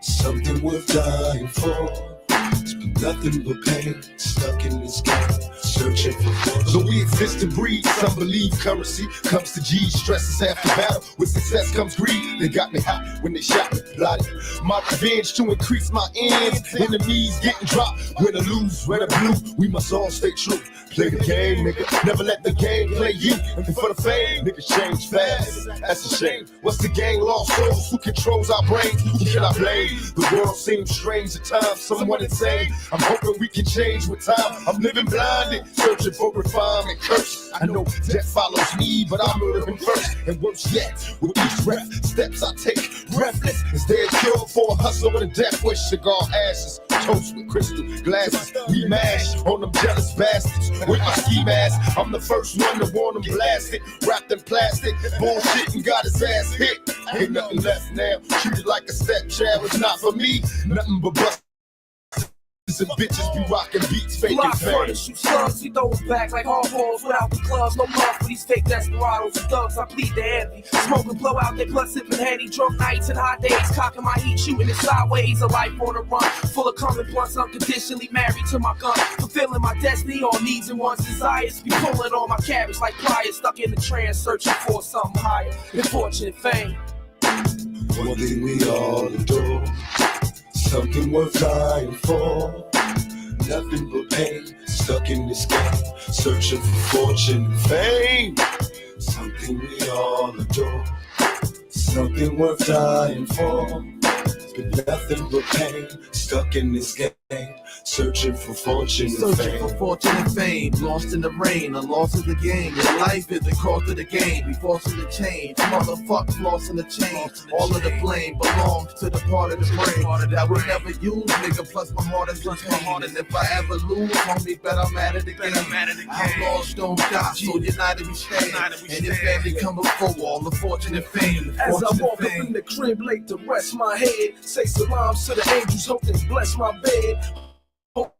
something worth dying for. It's been nothing but pain, stuck in this game. searching for fortune. So we exist to breed. Some believe currency comes to G. Stress is half the battle. With success comes greed. They got me hot when they shot me. Plotted my revenge to increase my ends. Enemies getting dropped. Win or lose, red or blue. We must all stay true. Play the game, nigga. Never let the game play you. And for the fame, niggas change fast. That's a shame. What's the gang? Lost souls. Who controls our brains? Who can I blame? The world seems strange at times. Someone insane. I'm hoping we can change with time. I'm living blinded, searching for refinement. Curse. I know death follows me, but I'm murdering first. And worse yet, with each breath, steps I take, breathless. Is there a cure for a hustle with a death wish? Cigar ashes, toast with crystal glasses. We mash on them jealous bastards. With my ski mask, I'm the first one to want them blasted. Wrapped in plastic, bullshit and got his ass hit. Ain't nothing left now, treated like a stepchild. It's not for me, nothing but bust. And bitches be rocking beats, faking Block fame. furnace, shoot slugs, we throw it back like hardballs without the clubs. No love for these fake desperados and thugs. I plead the envy. Smoke and blow out their blood, sipping handy. Drunk nights and hot days, cocking my heat, shooting it sideways. A life on the run, full of coming blunts. Unconditionally married to my gun, fulfilling my destiny. All needs and wants, desires. Be pulling on my cabbage like pliers, stuck in the trance, searching for something higher than fortune and fame. One thing we all adore, something worth dying for. Nothing but pain, stuck in this game, searching for fortune and fame. Something we all adore, something worth dying for. But nothing but pain, stuck in this game, searching for fortune and Searching fame. for fortune and fame, lost in the rain, a loss of the game. Your life is the cost of the game, we forced to change. Motherfuckers lost in the chain. All of the blame belongs to the part of the brain that we never use, nigga. Plus my heart is pain. And if I ever lose, homie, bet I'm at it again. Outlaws don't die, so united we stand. And your family come before all the fortune and fame. As I walk up in the crib late to rest my head, say salams to the angels, hope they bless my bed. Hope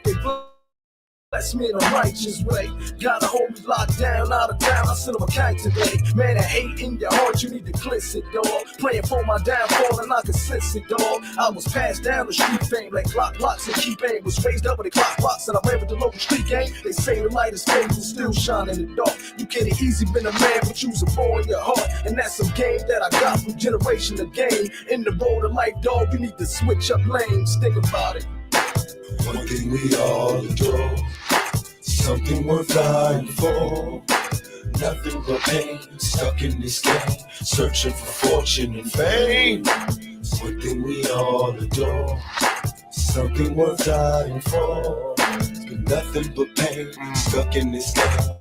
they bless me in a righteous way. Gotta hold me locked down, out of town, I send them a kite today. Man, I hate in your heart, you need to cleanse it, dog. Praying for my downfall and I can sense it, dog. I was passed down the street fame like clock blocks and keep aim. Was raised up with the clock blocks and I ran with the local street gang. They say the light is fading, still shine in the dark. You get it easy, been a man, but you's a boy in your heart. And that's some game that I got from generation to game. In the road of life, dog, you need to switch up lanes. Think about it. One thing we all adore, something worth dying for. Nothing but pain, stuck in this game, searching for fortune and fame. One thing we all adore, something worth dying for. Nothing but pain, stuck in this game,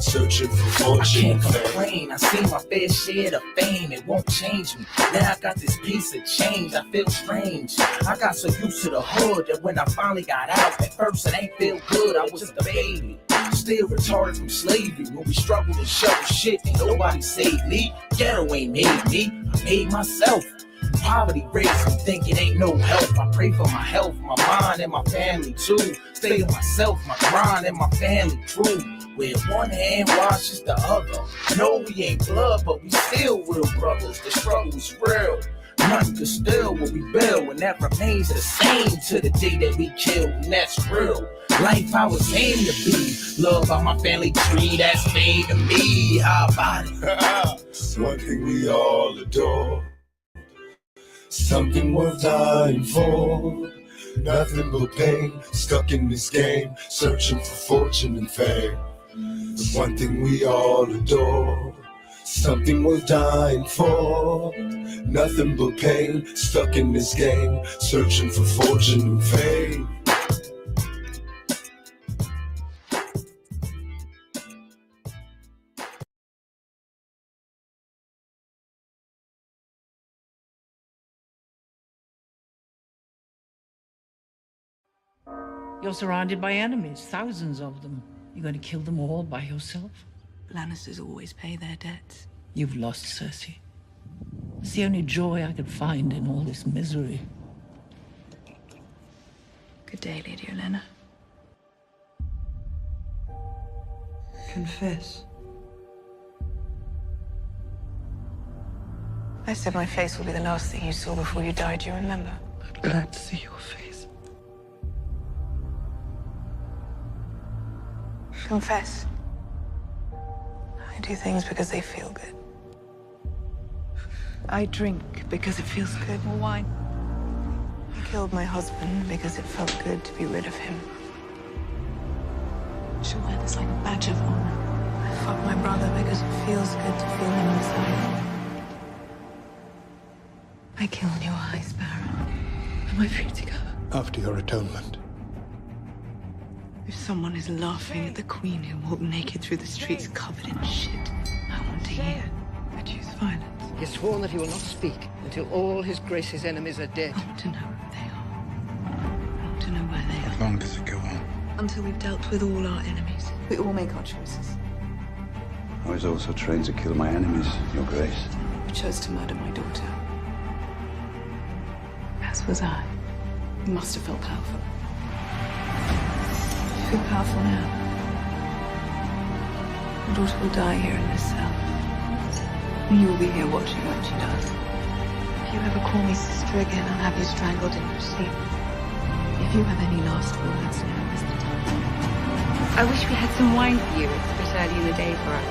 searching for fortune and I can't fame. complain, I seen my fair share of fame, it won't change me. Now I got this piece of change, I feel strange. I got so used to the hood that when I finally got out, at first it ain't feel good, I was just a baby. Still retarded from slavery, when we struggled and shoveled shit, ain't nobody saved me. Ghetto ain't made me, I made myself. Poverty raised me thinking ain't no help. I pray for my health, my mind, and my family too. Stay to myself, my grind, and my family true. Where one hand washes the other. No, we ain't blood, but we still real brothers. The struggle is real. Nothing can still what we build, and that remains the same to the day that we kill, and that's real. Life I was aimed to be, love by my family tree, that's made to me. How about it? One thing we all adore, something worth dying for. Nothing but pain, stuck in this game, searching for fortune and fame. The one thing we all adore, something worth dying for. Nothing but pain, stuck in this game, searching for fortune and fame. You're surrounded by enemies, thousands of them. You're going to kill them all by yourself? Lannisters always pay their debts. You've lost Cersei. It's the only joy I could find in all this misery. Good day, Lady Olenna. Confess. I said my face will be the last thing you saw before you died, do you remember? I'm glad to see your face. confess. I do things because they feel good. I drink because it feels good. More wine. I killed my husband because it felt good to be rid of him. I should wear this like a badge of honor. I fuck my brother because it feels good to feel him inside. I killed your High Sparrow. Am I free to go? After your atonement. If someone is laughing at the queen who walked naked through the streets covered in shit, I want to hear. I choose violence. He has sworn that he will not speak until all his grace's enemies are dead. I want to know who they are. I want to know where they How are. long does it go on? Until we've dealt with all our enemies. We all make our choices. I was also trained to kill my enemies, Your Grace. You chose to murder my daughter. As was I. You must have felt powerful. You feel powerful now. Your daughter will die here in this cell. And you will be here watching when she does. If you ever call me sister again, I'll have you strangled in your sleep. If you have any last words, now is the time. I wish we had some wine for you. It's a bit early in the day for us.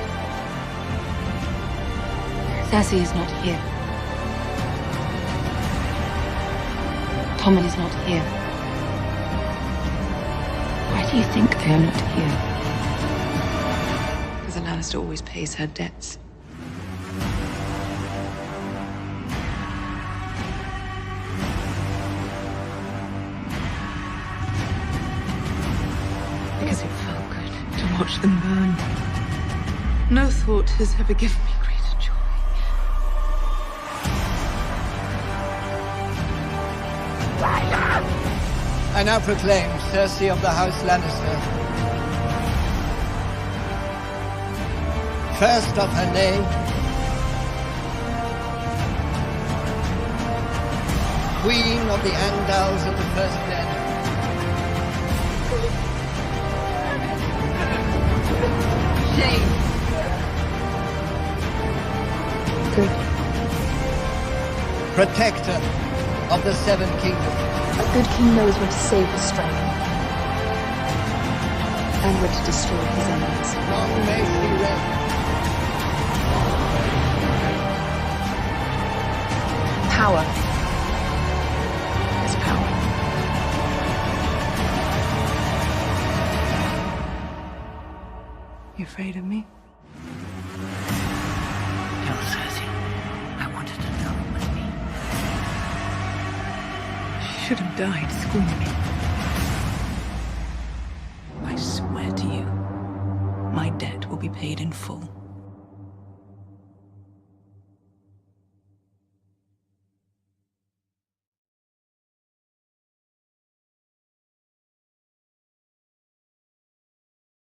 Cersei is not here. Tommen is not here. Why do you think they are not here? Because the Lannister always pays her debts. Because it felt good to watch them burn. No thought has ever given me greater joy. I now proclaim Cersei of the House Lannister, first of her name, Queen of the Andals of the First Den. Shame. Good. Protector of the Seven Kingdoms. A good king knows when to save his strength and when to destroy his enemies. Long may she reign. Power is power. You afraid of me? Tell Cersei, I wanted to know it was me. She should have died screaming. I swear to you, my debt will be paid in full.